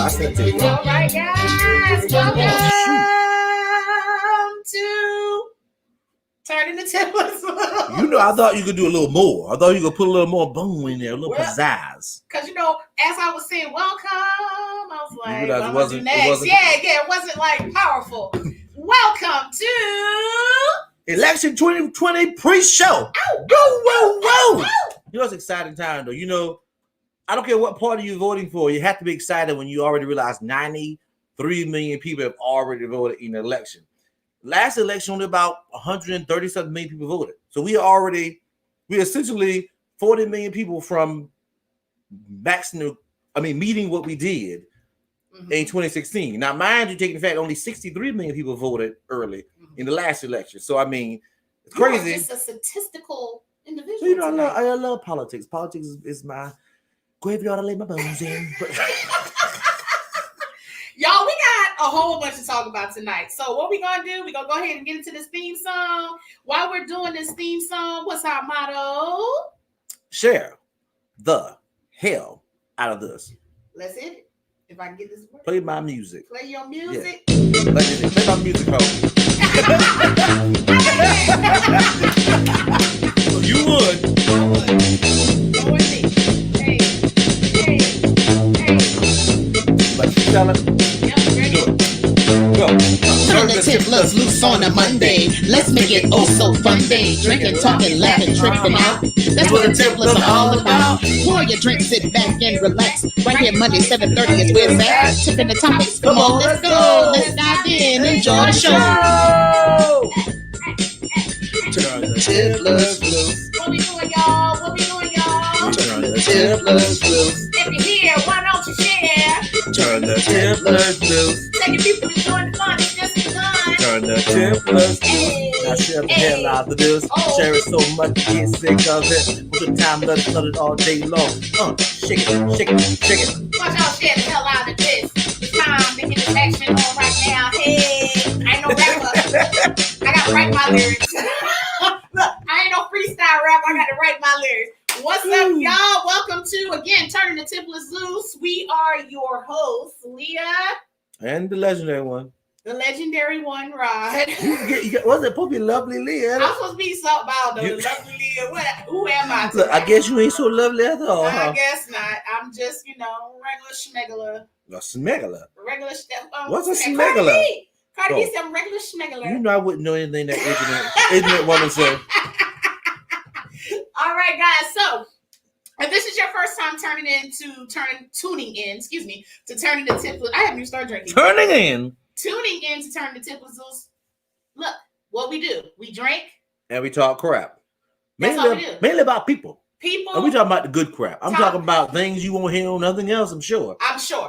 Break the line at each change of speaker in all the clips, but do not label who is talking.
I sent it to you.
All right, guys. Welcome to Turning the Tipplers.
You know, I thought you could do a little more. I thought you could put a little more boom in there, a little pizzazz.
Because, you know, as I was saying, welcome, I was like,
what I'm going to do next?
It wasn't like powerful. Welcome to
Election 2020 pre-show. Whoa. You know, it's an exciting time, though. You know, I don't care what party you're voting for. You have to be excited when you already realize 93 million people have already voted in the election. Last election, only about 130-something million people voted. So we essentially 40 million people from maxing the meeting what we did in 2016. Now, mind you, taking the fact only 63 million people voted early in the last election. So, I mean, it's crazy.
You're just a statistical individual.
So, you know, I love politics. Politics is my graveyard to lay my bones in.
Y'all, we got a whole bunch to talk about tonight. So what we gonna do? We gonna go ahead and get into this theme song. While we're doing this theme song, what's our motto?
Share the hell out of this.
Let's hit it. If I can get this word.
Play my music.
Play your music.
Yeah. Play my music home. So you would.
I would. Go with me. Hey.
But you tell it.
Yep, ready.
Go.
Turn the Tipplers loose on a Monday. Let's make it oh so fun day. Drinking, talking, laughing, tripping out. That's what the Tipplers are all about. Pour your drink, sit back and relax. Right here Monday 7:30 is where it's at. Tipping the topics. Come on, let's go. Let's dive in. Enjoy the show.
Turn the Tipplers loose.
What we doing, y'all?
Turn the Tipplers loose.
If you're here, why don't you share?
Turn the Tipplers loose.
Taking people to join the fun. It's just fun.
Turn the Tipplers loose. Now share the hell out of this. Share it so much you get sick of it. Good time, let's let it all day long. Shake it.
Watch out, share the hell out of this. It's time to get this action on right now. Hey, I ain't no rapper. I gotta write my lyrics. Look, I ain't no freestyle rapper. I gotta write my lyrics. What's up, y'all? Welcome to, again, Turning the Tipplers Loose. We are your hosts, Leah.
And the legendary one.
The legendary one, Rod.
What's it supposed to be lovely Leah?
I'm supposed to be so about the lovely Leah. Who am I?
Look, I guess you ain't so lovely at all.
I guess not. I'm just, regular schmegler.
A smeggler.
Regular
What's a smeggler?
Cardi B said regular schmegler.
You know I wouldn't know anything that ignorant woman said.
All right, guys. So, if this is your first time tuning in to Turning the Tipplers. I haven't even started drinking. Tuning in to Turning the Tipplers Loose. Look, what we do. We drink.
And we talk crap.
That's all we do.
Mainly about people.
People.
And we talking about the good crap. I'm talking about things you won't hear on nothing else, I'm sure.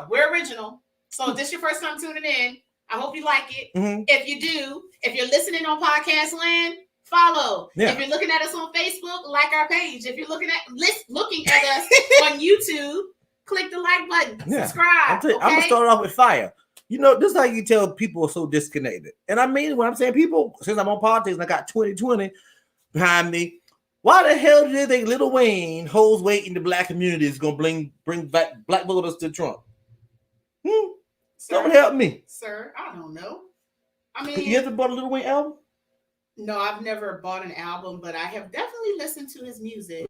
We're original. So if this is your first time tuning in, I hope you like it.
Mm-hmm.
If you do, if you're listening on podcast land, follow.
Yeah.
If you're looking at us on Facebook, like our page. If you're looking at us on YouTube, click the like button. Yeah. Subscribe.
I'm gonna start off with fire. You know, this is how you tell people are so disconnected. And I mean, when I'm saying people, since I'm on politics and I got 2020 behind me, why the hell do they think Lil Wayne holds weight in the black community is gonna bring back black voters to Trump? Someone help me.
Sir, I don't know. I mean,
you ever bought a Lil Wayne album?
No, I've never bought an album, but I have definitely listened to his music.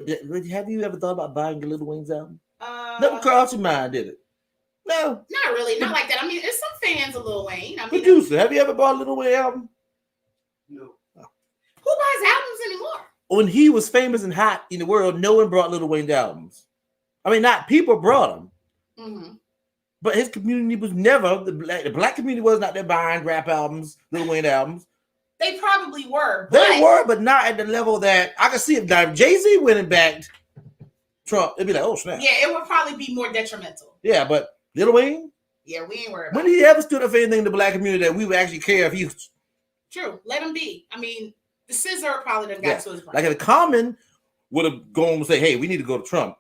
Have you ever thought about buying a Lil Wayne's album? Never crossed your mind, did it? No.
Not really. Not like that. I mean, there's some fans of Lil Wayne. I mean,
Producer, have you ever bought a Lil Wayne album?
No. Oh. Who buys albums anymore?
When he was famous and hot in the world, no one brought Lil Wayne's albums. I mean, not people brought them. Mm-hmm. But his community was never, the black community was not there buying rap albums, Lil Wayne albums.
They probably were.
They were, but not at the level that I can see if Jay-Z went and backed Trump, it'd be like, oh, snap.
Yeah, it would probably be more detrimental.
Yeah, but Lil Wayne?
Yeah, we ain't worried about
when he ever stood up for anything in the black community that we would actually care if he was.
True. Let him be. I mean, the scissor probably done got to his brain.
Like the common would have gone and say, hey, we need to go to Trump.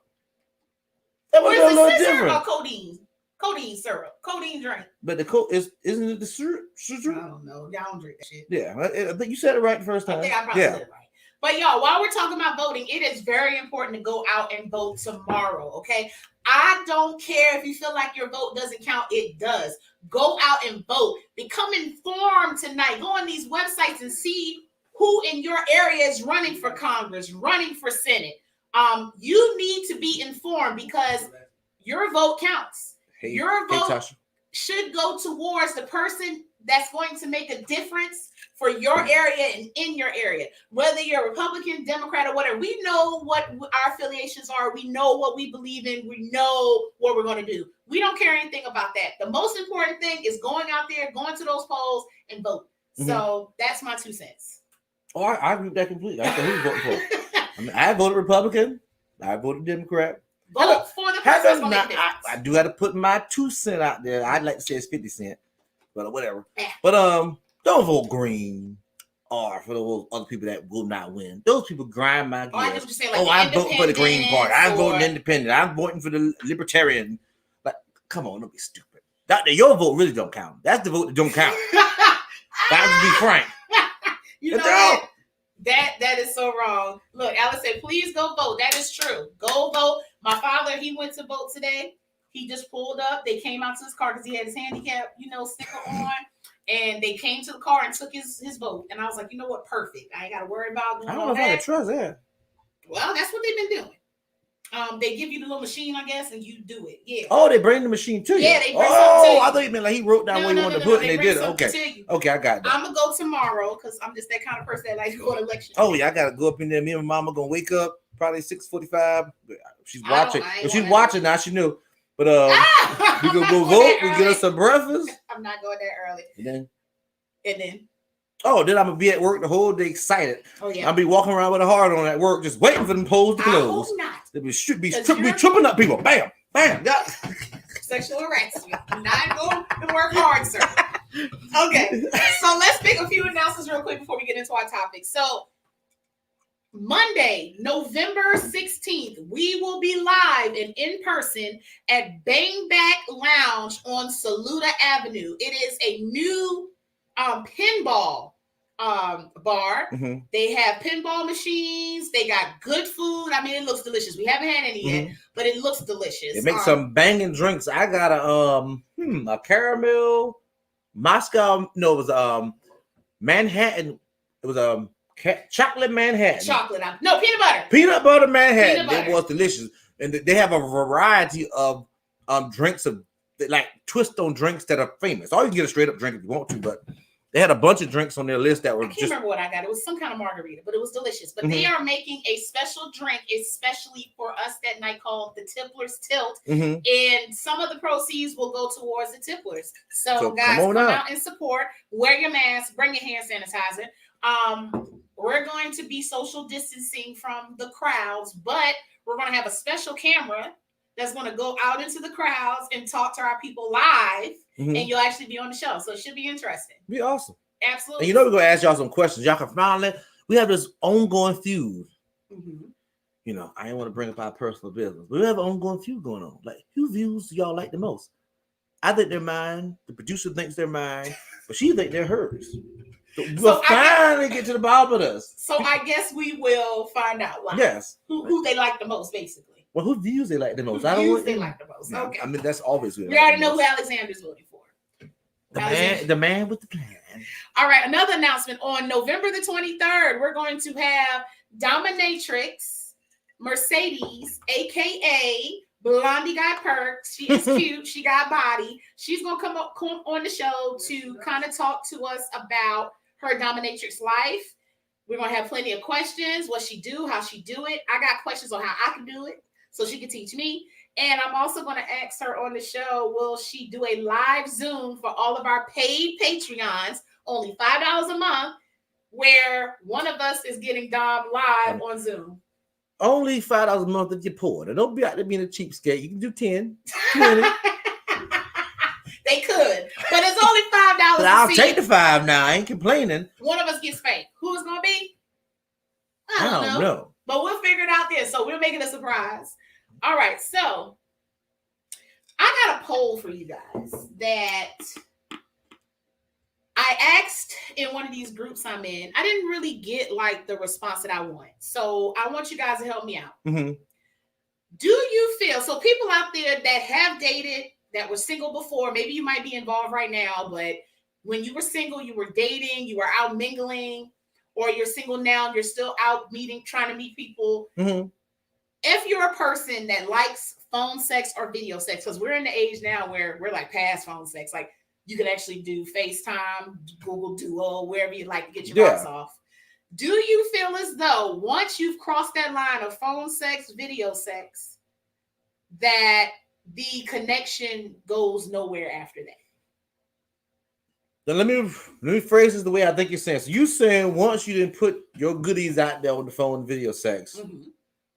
That was a little different. Or codeine? Codeine syrup. Codeine drink.
But the isn't it the syrup?
I don't know. Y'all don't drink that shit.
Yeah, I think you said it right the first time.
I think I probably said it right. But y'all, while we're talking about voting, it is very important to go out and vote tomorrow, okay? I don't care if you feel like your vote doesn't count. It does. Go out and vote. Become informed tonight. Go on these websites and see who in your area is running for Congress, running for Senate. You need to be informed because your vote counts. Your vote should go towards the person that's going to make a difference for your area and in your area. Whether you're a Republican, Democrat, or whatever, we know what our affiliations are. We know what we believe in. We know what we're going to do. We don't care anything about that. The most important thing is going out there, going to those polls, and vote. Mm-hmm. So that's my 2 cents.
Oh, I agree with that completely. I know who voting for. I mean, I voted Republican. I voted Democrat.
Vote for the person that's gonna make a difference.
I do have to put my 2 cents out there. I'd like to say it's 50 cents, but whatever.
Yeah.
But don't vote green or for those other people that will not win. Those people grind my
Oh, I
gears.
get what you're saying, like
Oh,
the
I'm voting for the Green Party. I'm
independents
voting
or-
independent. I'm voting for the Libertarian. Like, come on, don't be stupid. Your vote really don't count. That's the vote that don't count. That would be frank.
You know what? That is so wrong. Look, Alice said, please go vote. That is true. Go vote. My father, he went to vote today. He just pulled up. They came out to his car because he had his handicap, sticker on. And they came to the car and took his vote. And I was like, you know what? Perfect. I ain't got to worry about doing
I don't
all
know if I
that.
can trust that.
Well, that's what they've been doing. They give you the little machine, I guess, and you do it. Yeah.
Oh, they bring the machine to you.
Yeah, they bring something to
Oh,
you.
I thought you meant like he wrote down what he wanted to put and they did it. Okay. Okay, I got that.
I'm gonna go tomorrow because I'm just that kind of person that likes to go to election.
Oh yeah, I gotta go up in there. Me and my mama gonna wake up probably 6:45. She's
I
watching.
ain't
If she's
going
watching now, she knew. But we gonna go vote. We get us some breakfast.
I'm not going that early.
And
then.
Oh, then I'm gonna be at work the whole day, excited.
Oh yeah.
I'll be walking around with a heart on at work, just waiting for them polls to close.
I hope not.
They be tripping up people. Bam, bam.
Sexual harassment. Not going to work hard, sir. Okay, so let's make a few announcements real quick before we get into our topic. So Monday, November 16th, we will be live and in person at Bang Back Lounge on Saluda Avenue. It is a new pinball bar.
Mm-hmm.
They have pinball machines. They got good food. I mean, it looks delicious. We haven't had any yet, but it looks delicious.
They make some banging drinks. I got a caramel Moscow. No, it was Manhattan. It was chocolate Manhattan.
No, peanut butter.
Peanut butter Manhattan.
Peanut butter.
It was delicious, and they have a variety of drinks of like twist on drinks that are famous. Or you can get a straight up drink if you want to, but they had a bunch of drinks on their list that were
I can't remember what I got. It was some kind of margarita, but it was delicious. But they are making a special drink, especially for us that night, called the Tipplers Tilt. And some of the proceeds will go towards the Tipplers. So guys, come out and support. Wear your mask. Bring your hand sanitizer. We're going to be social distancing from the crowds, but we're going to have a special camera that's going to go out into the crowds and talk to our people live. And you'll actually be on the show. So it should be interesting.
Be awesome.
Absolutely.
And we're going to ask y'all some questions. Y'all can finally, we have this ongoing feud. I didn't want to bring up our personal business, but we have an ongoing feud going on. Like, who views do y'all like the most? I think they're mine. The producer thinks they're mine, but she thinks they're hers. So we'll finally get to the bottom of this.
So I guess we will find out. Like,
yes.
Who they like the most, basically.
Well, who views they like the most?
They like the most. Okay.
I mean, that's always good.
We already know who Alexander's voting for.
The man with the plan.
All right. Another announcement on November the 23rd, we're going to have Dominatrix Mercedes, aka Blondie Got Perks. She is cute. She got body. She's gonna come on the show to kind of talk to us about her dominatrix life. We're gonna have plenty of questions. What she do, how she do it. I got questions on how I can do it, so she can teach me. And I'm also gonna ask her on the show, will she do a live Zoom for all of our paid Patreons, only $5 a month, where one of us is getting Dom live on Zoom.
Only $5 a month if you're poor. And don't be out there being a cheapskate. You can do 10, 20.
They could, but it's only $5.
But I'll take the 5 now. I ain't complaining.
One of us gets paid. Who is gonna be?
I don't know.
But we'll figure it out there. So we're making a surprise. All right. So I got a poll for you guys that I asked in one of these groups I'm in. I didn't really get like the response that I want. So I want you guys to help me out. Do you feel, so people out there that have dated, that were single before, maybe you might be involved right now, but when you were single, you were dating, you were out mingling, or you're single now, you're still out meeting, trying to meet people. If you're a person that likes phone sex or video sex, because we're in the age now where we're like past phone sex, like you can actually do FaceTime, Google Duo, wherever you like to get your rocks off. Do you feel as though once you've crossed that line of phone sex, video sex, that the connection goes nowhere after that?
Then let me phrase this the way I think you're saying. So you saying once you didn't put your goodies out there on the phone video sex,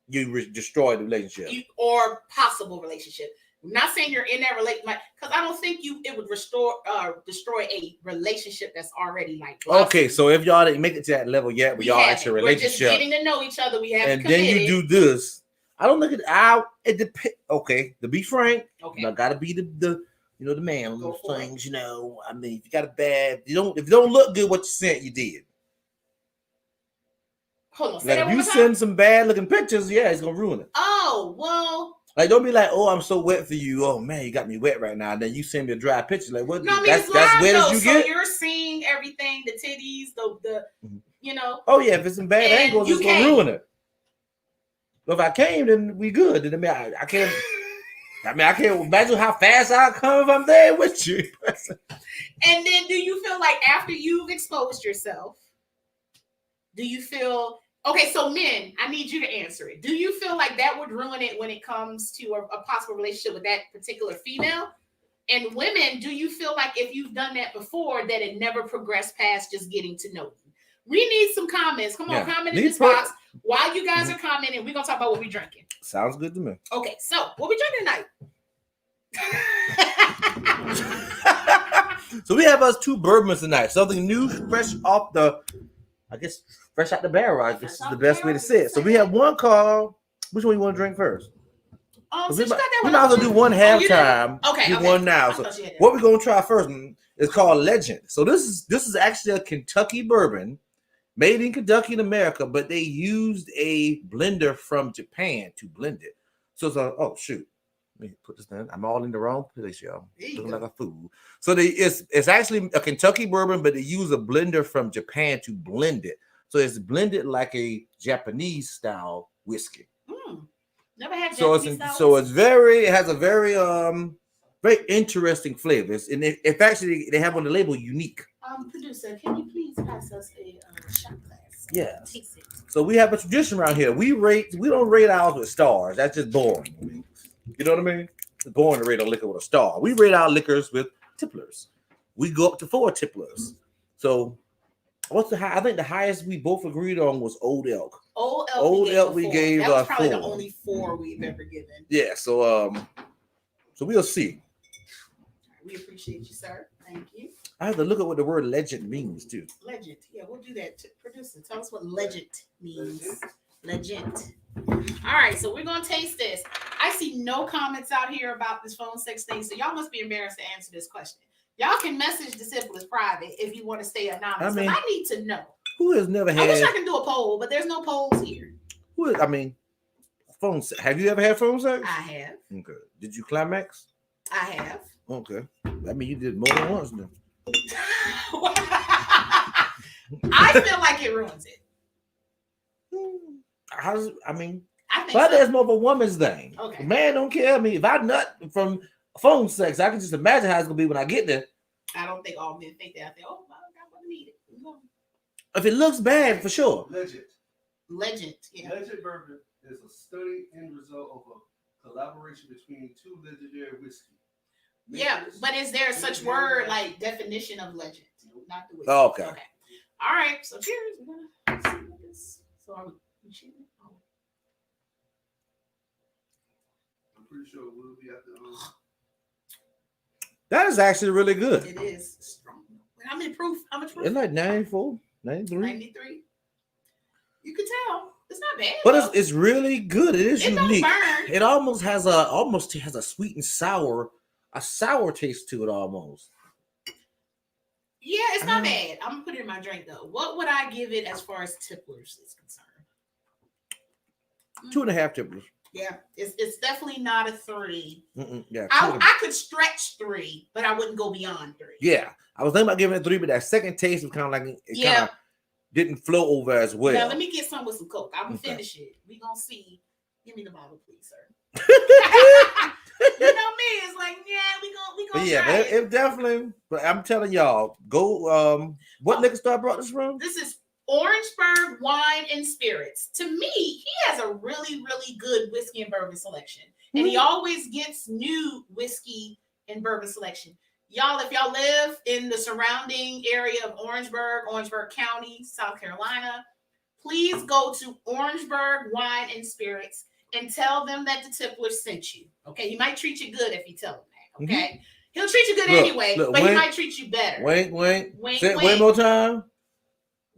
you destroy the relationship.
Or possible relationship. I'm not saying you're in that relationship, because I don't think it would destroy a relationship that's already like blossomed.
Okay, so if y'all didn't make it to that level yet, but y'all at your relationship,
we're just getting to know each other. We haven't
and
committed.
then you do this. I don't look at out. It depends. Okay, to be frank,
okay,
you gotta be the the man on those things. You know, I mean, if you got a bad, if you don't look good, what you sent, you did.
Hold on,
like if you send some bad looking pictures, yeah, it's gonna ruin it.
Oh well.
Like, don't be like, oh, I'm so wet for you. Oh man, you got me wet right now. And then you send me a dry picture. Like, what?
No, I mean,
that's wet as you get.
So you're seeing everything, the titties, the you know.
Oh yeah, if it's some bad angles, it's gonna ruin it. But if I came, then we good. Then I can't. I can't imagine how fast I'll come if I'm there with you.
And then, do you feel like after you've exposed yourself, do you feel? Okay, so men, I need you to answer it. Do you feel like that would ruin it when it comes to a possible relationship with that particular female? And women, do you feel like if you've done that before, that it never progressed past just getting to know you? We need some comments. Come on, comment in this box. While you guys are commenting, we're going to talk about what we're drinking.
Sounds good to me.
Okay, so what we drinking
tonight? So we have us 2 bourbons tonight. Something new, fresh off the, fresh out the barrel. I guess is the best way to say it. So we have one called, which one you want to drink first?
So
we might also do one halftime.
Okay.
Do one now. So what we're gonna try first is called Legend. So this is actually a Kentucky bourbon made in Kentucky in America, but they used a blender from Japan to blend it. So it's oh shoot. Let me put this down. I'm all in the wrong place, y'all. Looking like a fool. So it's actually a Kentucky bourbon, but they use a blender from Japan to blend it. So it's blended like a Japanese style whiskey.
Never had
Japanese style whiskey. It has a very very interesting flavor. It's actually they have on the label unique.
Producer, can you please pass us a shot glass?
Yeah. So we have a tradition around here. We don't rate ours with stars. That's just boring. You know what I mean? It's boring to rate a liquor with a star. We rate our liquors with tipplers. We go up to 4 tipplers. So what's the high? I think the highest we both agreed on was Old Elk.
Old Elk
we gave
that was probably
4.
the only 4 we've ever given.
Yeah, so we'll see.
We appreciate you, sir. Thank you.
I have to look at what the word legend means too.
Legend. Yeah, we'll do that. Producer, tell us what legend means. Legend. All right, so we're gonna taste this. I see no comments out here about this phone sex thing, so y'all must be embarrassed to answer this question. Y'all can message the Tipplers private if you want to stay anonymous. I need to know.
Who has never had?
I wish I can do a poll, but there's no polls here.
Phone sex. Have you ever had phone sex?
I have.
Okay. Did you climax?
I have.
Okay. I mean, you did more than once then.
I feel like it ruins it.
I think
so.
That's more of a woman's thing.
Okay.
Man don't care. I mean, if I nut from phone sex, I can just imagine how it's gonna be when I get there.
I don't think all men think that. I think, oh, I'm gonna need it.
If it looks bad, for sure.
Legend. Yeah.
Legend bourbon is a study end result of a collaboration between 2 legendary whiskey.
Yeah, but is there such word like definition of legend? Not the whiskey.
Oh, okay.
All right. So cheers. We're gonna see what this. So are we cheering? Oh.
I'm pretty sure we'll be at the.
That is actually really good.
It is strong. How many proof? How much proof?
It's like 94, 93.
93. You can tell. It's not bad.
But it's really good. It is unique.
Don't burn.
It almost has a sweet and sour, a sour taste to it almost.
Yeah, it's not bad. I'm gonna put it in my drink though. What would I give it as far as tipplers is concerned?
2.5 tipplers.
Yeah, it's definitely not a 3.
Yeah,
I could stretch 3, but I wouldn't go beyond 3.
Yeah, I was thinking about giving it 3, but that second taste was kind of like it kind of didn't flow over as well.
Now let me get some with some Coke. I'm gonna finish it. We gonna see. Give me the bottle, please, sir. You know me. It's like we gonna.
Yeah, but it definitely. But I'm telling y'all, go. What liquor store brought this from?
This is Orangeburg Wine and Spirits. To me, he has a really, really good whiskey and bourbon selection. And he always gets new whiskey and bourbon selection. Y'all, if y'all live in the surrounding area of Orangeburg County, South Carolina, please go to Orangeburg Wine and Spirits and tell them that the Tipplers sent you. Okay, he might treat you good if you tell him that. Okay, he'll treat you good anyway, but he might treat you better.
Wink, wink.
Wink,
Say it
wink.
one more time.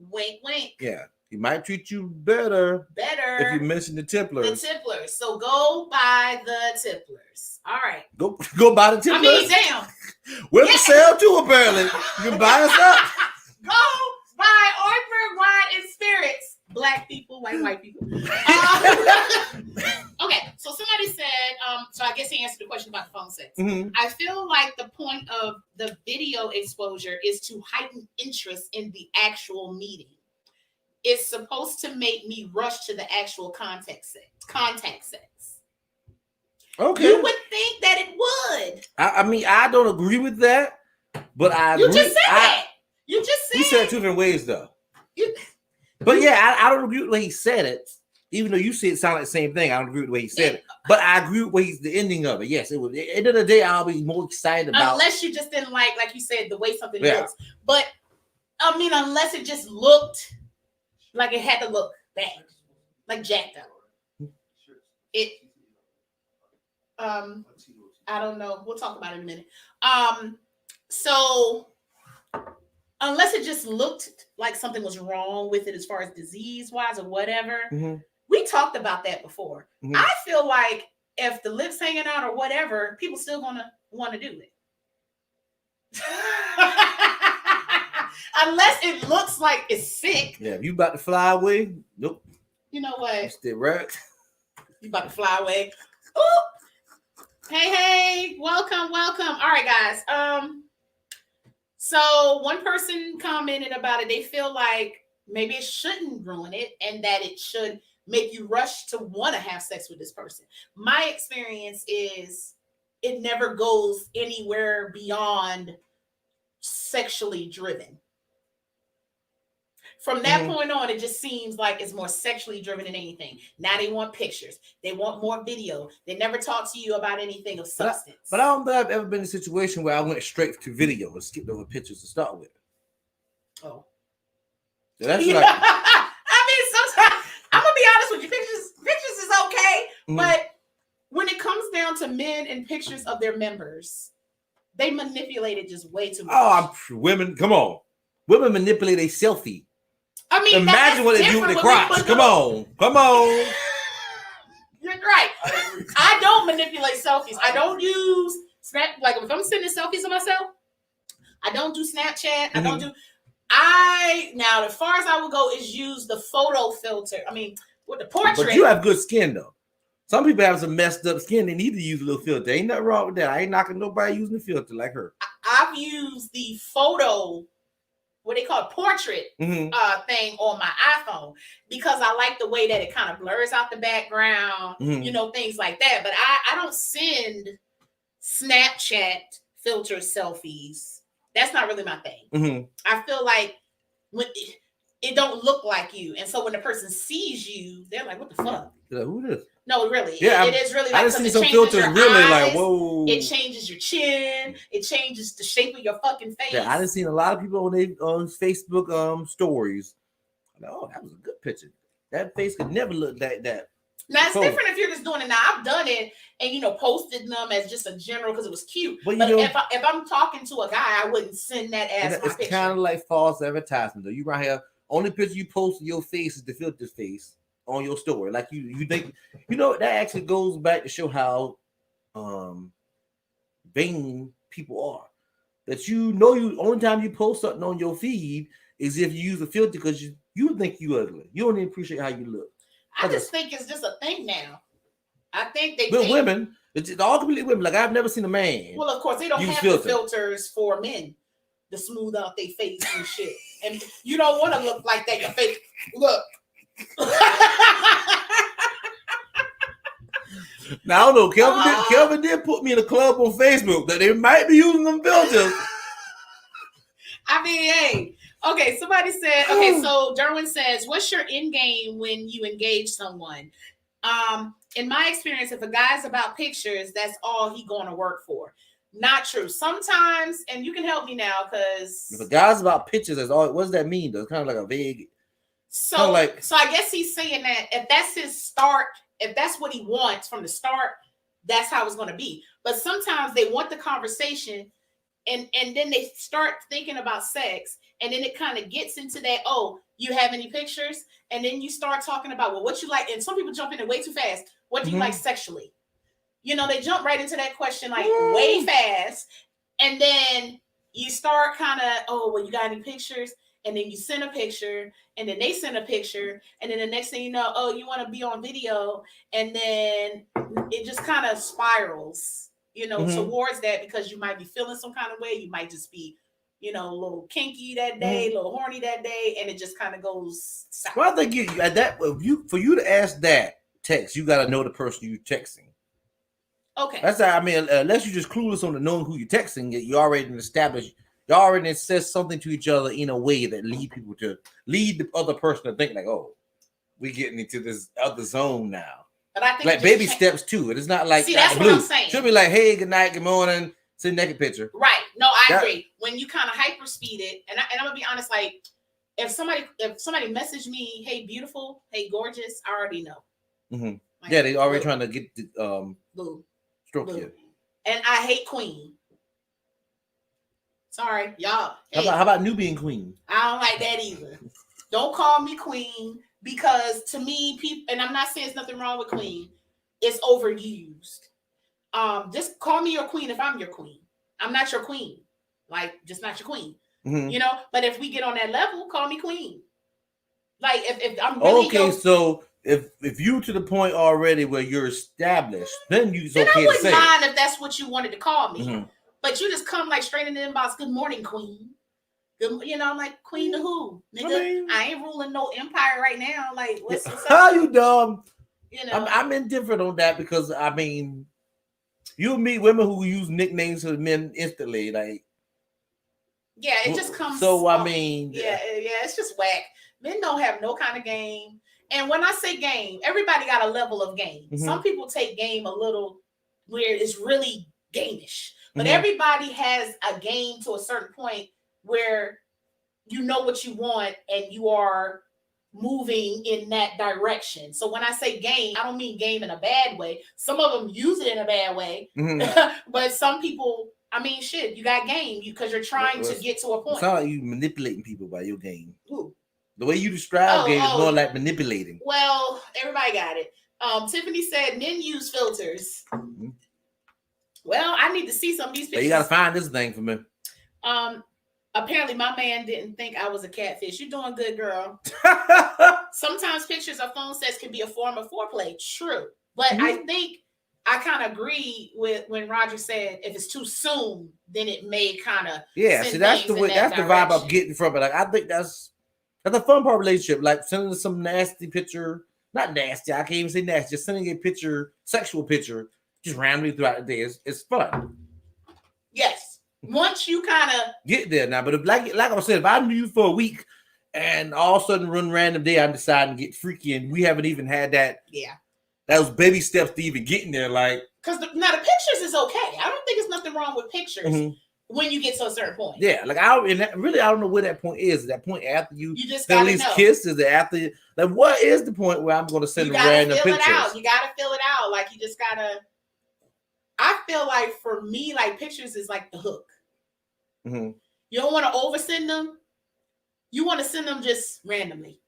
Wink, wink.
Yeah, he might treat you better.
Better.
If you mention the Tipplers.
The Tipplers. So go buy the Tipplers. All right.
Go buy the Tipplers.
I mean, damn.
We're for sale too, apparently. You can buy us up.
Go buy Orangeburg Wine and Spirits. Black people, white people. Okay, so somebody said, so I guess he answered the question about the phone sex. I feel like the point of the video exposure is to heighten interest in the actual meeting. It's supposed to make me rush to the actual contact sex.
Okay.
You would think that it would.
I mean, I don't agree with that, but I agree.
You just said that. You just said.
You said it 2 different ways, though. But yeah, I don't agree with the way he said it. Even though you said it sounded like the same thing, I don't agree with the way he said it. But I agree with the ending of it. Yes, it was. At the end of the day, I'll be more excited about.
Unless you just didn't like you said, the way something looks. But I mean, unless it just looked like it had to look bad, like jacked up. It. I don't know. We'll talk about it in a minute. So unless it just looked like something was wrong with it as far as disease-wise or whatever, we talked about that before. I feel like if the lips hanging out or whatever, people still gonna want to do it. Unless it looks like it's sick.
Yeah, if you about to fly away, nope.
You know what?
You still right.
You about to fly away. Ooh. Hey, welcome. All right, guys. So one person commented about it. They feel like maybe it shouldn't ruin it and that it should make you rush to want to have sex with this person. My experience is it never goes anywhere beyond sexually driven. From that point on, it just seems like it's more sexually driven than anything. Now they want pictures. They want more video. They never talk to you about anything of substance. But
I don't think I've ever been in a situation where I went straight to video and skipped over pictures to start with.
Oh.
So that's
yeah.
like.
I mean, sometimes, I'm going to be honest with you. Pictures is okay. But when it comes down to men and pictures of their members, they manipulate it just way too much.
Oh, women, come on. Women manipulate a selfie.
I mean,
imagine what they do with their crotch. Come on.
You're right. I don't manipulate selfies. I don't use Snap. Like if I'm sending selfies of myself, I don't do Snapchat. I don't do. Now as far as I will go is use the photo filter. I mean, with the portrait.
But you have good skin though. Some people have some messed up skin. They need to use a little filter. Ain't nothing wrong with that. I ain't knocking nobody using the filter like her.
I've used the photo. What they call portrait thing on my iPhone because I like the way that it kind of blurs out the background, things like that. But I don't send Snapchat filter selfies. That's not really my thing. I feel like when it don't look like you, and so when the person sees you, they're like, "What the fuck?
Like, who this?"
No, really.
Yeah,
it is really like
I just see some filters really
eyes,
like, whoa.
It changes your chin. It changes the shape of your fucking face.
Yeah, I done seen a lot of people on Facebook stories. Oh, that was a good picture. That face could never look like that.
Now it's different if you're just doing it. Now I've done it and posted them as just a general because it was cute. But if I'm talking to a guy, I wouldn't send that as my picture. It's
kind of like false advertisement though. You right here, only picture you post of your face is the filter face on your story. Like you think that actually goes back to show how vain people are. That you only time you post something on your feed is if you use a filter because you think you ugly. You don't even appreciate how you look.
I just think it's just a thing now. I think they
but women, it's all completely women. Like I've never seen a man.
Well, of course, they don't have the filters for men to smooth out their face and shit. And you don't want to look like that. Your face, look.
Now I don't know. Kelvin did put me in a club on Facebook that they might be using them filters.
I mean, hey. Okay, somebody said, so Derwin says, what's your end game when you engage someone? In my experience, if a guy's about pictures, that's all he going to work for. Not true. Sometimes, and you can help me now, because...
If a guy's about pictures, that's all. What does that mean, though? It's kind of like a vague...
So,
like,
so I guess he's saying that if that's his start, if that's what he wants from the start, that's how it's going to be. But sometimes they want the conversation, and then they start thinking about sex, and then it kind of gets into that. Oh, you have any pictures? And then you start talking about, well, what you like. And some people jump in it way too fast. What do you like sexually? You know, they jump right into that question like way fast, and then you start kind of, oh, well, you got any pictures? And then you send a picture, and then they send a picture, and then the next thing you know, oh, you want to be on video, and then it just kind of spirals, you know, towards that, because you might be feeling some kind of way, you might just be, you know, a little kinky that day, a little horny that day, and it just kind of goes south.
Well, I think you at that for you to ask that text, you got to know the person you're texting.
Okay,
that's how, I mean, unless you're just clueless on the knowing who you're texting, you already established. You already says something to each other in a way that lead the other person to think like, oh, we're getting into this other zone now.
But I think
like baby steps too. It is not like,
see, that's what I'm saying.
Should be like, hey, good night, good morning, send naked picture.
Right. No, I agree. When you kind of hyper speed it, and I'm gonna be honest, like if somebody messaged me, hey, beautiful, hey, gorgeous, I already know. Like,
yeah, they already trying to get the stroke you.
And I hate queen. Sorry, y'all. Hey,
how about Nubian queen?
I don't like that either. Don't call me queen, because to me, people, and I'm not saying there's nothing wrong with queen, it's overused. Just call me your queen if I'm your queen. I'm not your queen. Like, just not your queen. You know, but if we get on that level, call me queen. Like if I'm really
okay, so if you to the point already where you're established, then you okay
I wouldn't
to say
mind if that's what you wanted to call me. But you just come like straight in the inbox. Good morning, queen. Good, you know, I'm like, queen to who? Nigga, I ain't ruling no empire right now. Like, what's up?
How you dumb?
You know,
I'm indifferent on that, because I mean, you meet women who use nicknames for men instantly, like.
Yeah, it just comes.
So I mean,
yeah, it's just whack. Men don't have no kind of game. And when I say game, everybody got a level of game. Some people take game a little where it's really gamish. But everybody has a game to a certain point where you know what you want and you are moving in that direction. So when I say game, I don't mean game in a bad way. Some of them use it in a bad way. But some people, I mean, shit, you got game because you're trying to get to a point.
It's not like you manipulating people by your game. Ooh. The way you describe game is more like manipulating.
Well, everybody got it. Tiffany said men use filters. Well, I need to see some of these pictures.
You gotta find this thing for me.
Apparently my man didn't think I was a catfish. You're doing good, girl. Sometimes pictures or phone sets can be a form of foreplay. True. But I think I kind of agree with when Roger said if it's too soon, then it may kind of
see, that's the way, that's the vibe I'm getting from it. Like, I think that's a fun part of relationship. Like sending some nasty picture, not nasty, I can't even say nasty, just sending a picture, sexual picture, just randomly throughout the day. It's fun.
Yes. Once you kind of
get there now, but if like I said, if I knew you for a week and all of a sudden one random day I'm deciding to get freaky and we haven't even had that.
Yeah.
That was baby steps to even getting there. Like,
because now the pictures is okay. I don't think there's nothing wrong with pictures when you get to a certain point.
Yeah, like I don't know where that point is. Is that point after you
just
at least kiss? Is it after? Like, what is the point where I'm going to send random pictures?
You gotta fill it out. Like, you just gotta. I feel like for me, like pictures is like the hook. You don't want to oversend them. You want to send them just randomly.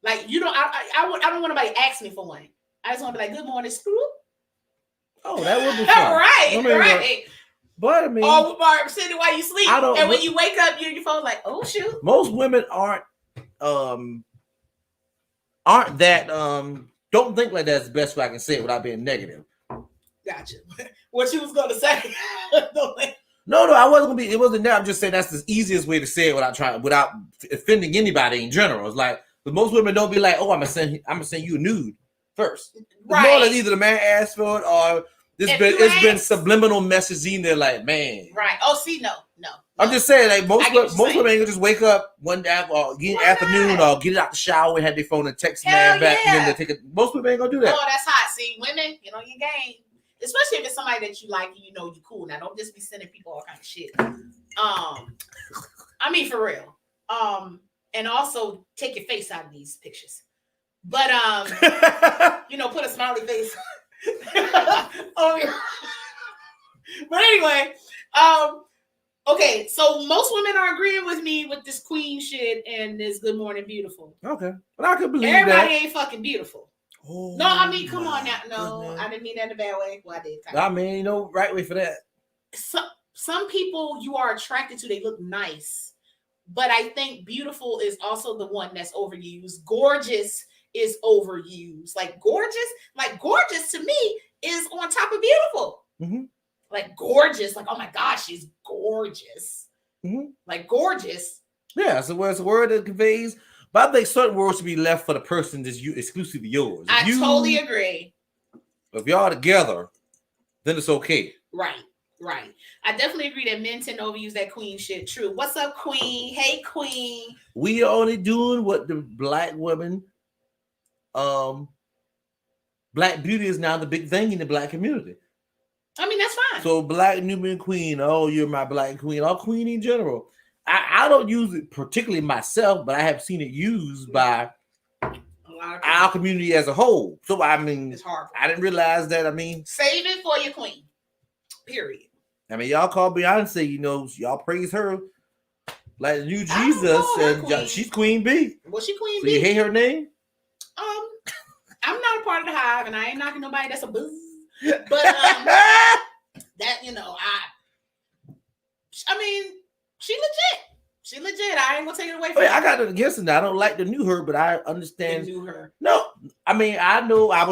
Like, you don't. I don't want anybody to ask me for one. I just want to be like, good morning, screw.
Oh, that would be fun.
right.
But I mean,
or send it while you sleep. And when you wake up, you're on your phone like, oh shoot.
Most women aren't that don't think like that's the best way I can say it without being negative.
Gotcha. What you was gonna say?
No, I wasn't gonna be. It wasn't that. I'm just saying that's the easiest way to say it without offending anybody in general. It's like, but most women don't be like, oh, I'm gonna send you a nude first. Right. More than either the man asked for it or it's been subliminal messaging. They're like, man.
Right. Oh, see, no.
I'm just saying, like most women ain't gonna just wake up one day or get afternoon or get it out the shower and have their phone and text man back and then they take it. Most women ain't gonna do that.
Oh, that's hot. See, women, you know your game. Especially if it's somebody that you like and you know you cool. Now, don't just be sending people all kind of shit. I mean, for real. And also take your face out of these pictures. But put a smiley face. But anyway, okay, so most women are agreeing with me with this queen shit and this good morning beautiful.
Okay. But I can believe
everybody
that.
ain't fucking beautiful.
Oh,
no, I mean, come on now. No,
goodness.
I didn't mean that in a bad way. Well, I did.
I mean, right way for that.
Some people you are attracted to, they look nice. But I think beautiful is also the one that's overused. Gorgeous is overused. Like gorgeous to me is on top of beautiful.
Mm-hmm.
Like gorgeous, like, oh my gosh, she's gorgeous.
Mm-hmm.
Like gorgeous.
Yeah, so it's a word that conveys, but I think certain words should be left for the person that's exclusively yours.
I totally agree.
If y'all together, then it's okay.
Right. I definitely agree that men tend to overuse that queen shit. True. What's up, queen? Hey, queen.
We are only doing what the black women, black beauty is now the big thing in the black community.
I mean, that's fine.
So black Nubian queen, oh, you're my black queen, or queen in general. I don't use it particularly myself, but I have seen it used by our community as a whole. So I mean,
it's horrible.
I didn't realize that. I mean,
save it for your queen. Period. I
mean, y'all call Beyonce, y'all praise her like the new Jesus, and she's Queen B.
Well, she Queen
so
B.
You hate her name?
I'm not a part of the hive, and I ain't knocking nobody that's a boo. But that I mean, she legit. I ain't gonna take it away from her.
I got it against her. I don't like the new her, but I understand.
The new her.
No, I mean, I know I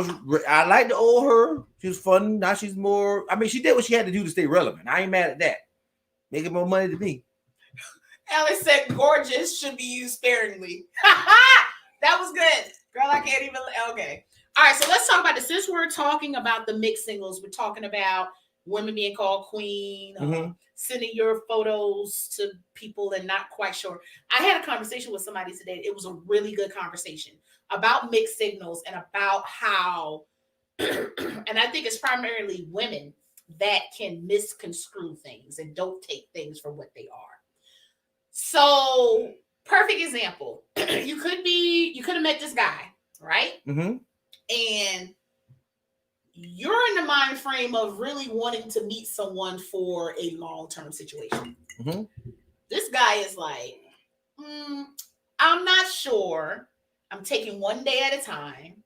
like the old her. She was fun. Now she's more. I mean, she did what she had to do to stay relevant. I ain't mad at that. Making more money than me.
Alice said, "Gorgeous should be used sparingly." That was good, girl. I can't even. Okay. All right, so let's talk about this. Since we're talking about the mixed singles, we're talking about women being called queen, sending your photos to people and not quite sure. I had a conversation with somebody today. It was a really good conversation about mixed signals and about how, and I think it's primarily women that can misconstrue things and don't take things for what they are. So, perfect example. You could have met this guy, right?
Mm-hmm.
And you're in the mind frame of really wanting to meet someone for a long-term situation.
Mm-hmm.
This guy is like, I'm not sure. I'm taking one day at a time.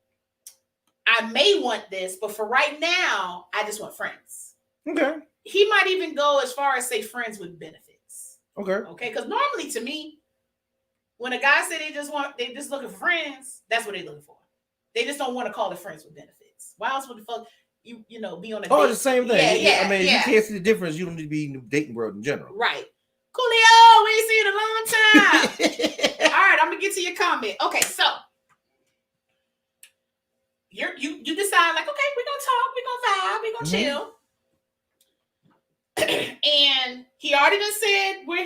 I may want this, but for right now, I just want friends.
Okay.
He might even go as far as say friends with benefits.
Okay.
Because normally to me, when a guy say they just looking for friends, that's what they're looking for. They just don't want to call it friends with benefits. Why else would the fuck you be on a date?
Oh, the same thing.
Yeah,
I mean, you can't see the difference. You don't need to be in the dating world in general.
Right. Coolio, we ain't seen in a long time. All right, I'm gonna get to your comment. Okay, so you decide like, okay, we're gonna talk, we're gonna vibe, we're gonna chill. And he already done said where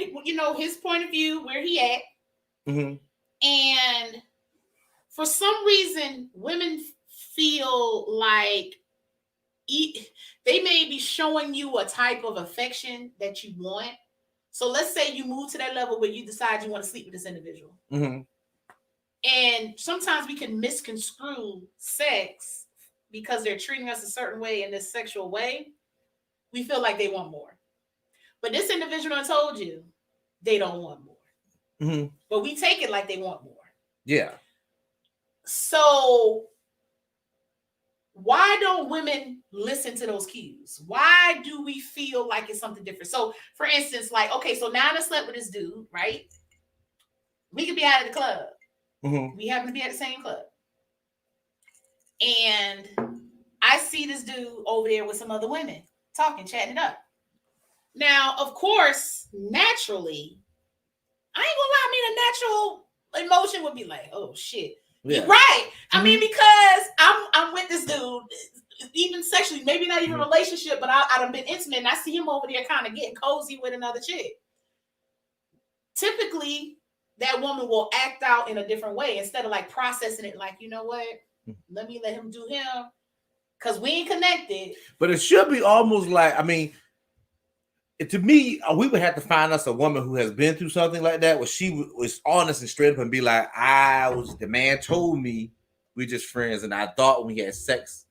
his point of view, where he at.
Mm-hmm.
And for some reason, women feel like they may be showing you a type of affection that you want. So let's say you move to that level where you decide you want to sleep with this individual.
Mm-hmm.
And sometimes we can misconstrue sex because they're treating us a certain way in this sexual way. We feel like they want more. But this individual I told you, they don't want more.
Mm-hmm.
But we take it like they want more.
Yeah.
So why don't women listen to those cues? Why do we feel like it's something different? So for instance, like, okay, so now I slept with this dude, right? We could be out at the club.
Mm-hmm.
We happen to be at the same club. And I see this dude over there with some other women talking, chatting it up. Now, of course, naturally, I ain't gonna lie, the natural emotion would be like, oh shit.
Yeah.
Right. I mean, because I'm with this dude, even sexually, maybe not even a relationship, but I've been intimate and I see him over there kind of getting cozy with another chick. Typically, that woman will act out in a different way instead of like processing it like, you know what? Let him do him because we ain't connected.
But it should be almost like, I mean, to me, we would have to find us a woman who has been through something like that, where she was honest and straight up and be like, the man told me we just friends, and I thought when he had sex,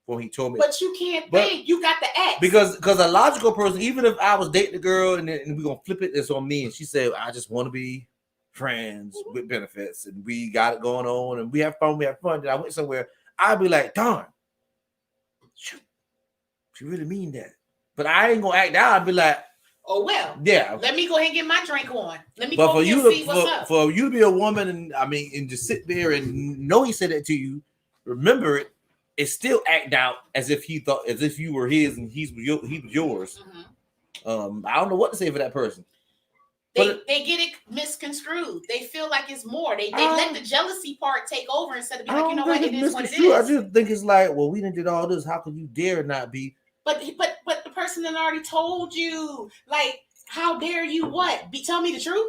when he told me.
But you can't think. You got the X.
Because a logical person, even if I was dating a girl and we're going to flip it, it's on me, and she said, I just want to be friends with benefits, and we got it going on, and we have fun, and I went somewhere, I'd be like, darn, she really mean that. But I ain't gonna act out. I'd be like,
oh well,
yeah.
Let me go ahead and get my drink on. Let me
but
go
for
and see what's up.
For you to be a woman and just sit there and know he said that to you, remember it, and still act out as if you were his and he was yours. Mm-hmm. I don't know what to say for that person.
They get it misconstrued. They feel like it's more. They let the jealousy part take over instead of being like, you know what, it is what it is.
I just think it's like, well, we didn't did all this. How could you dare not be?
But the person that already told you, like, how dare you? What? Tell me the truth.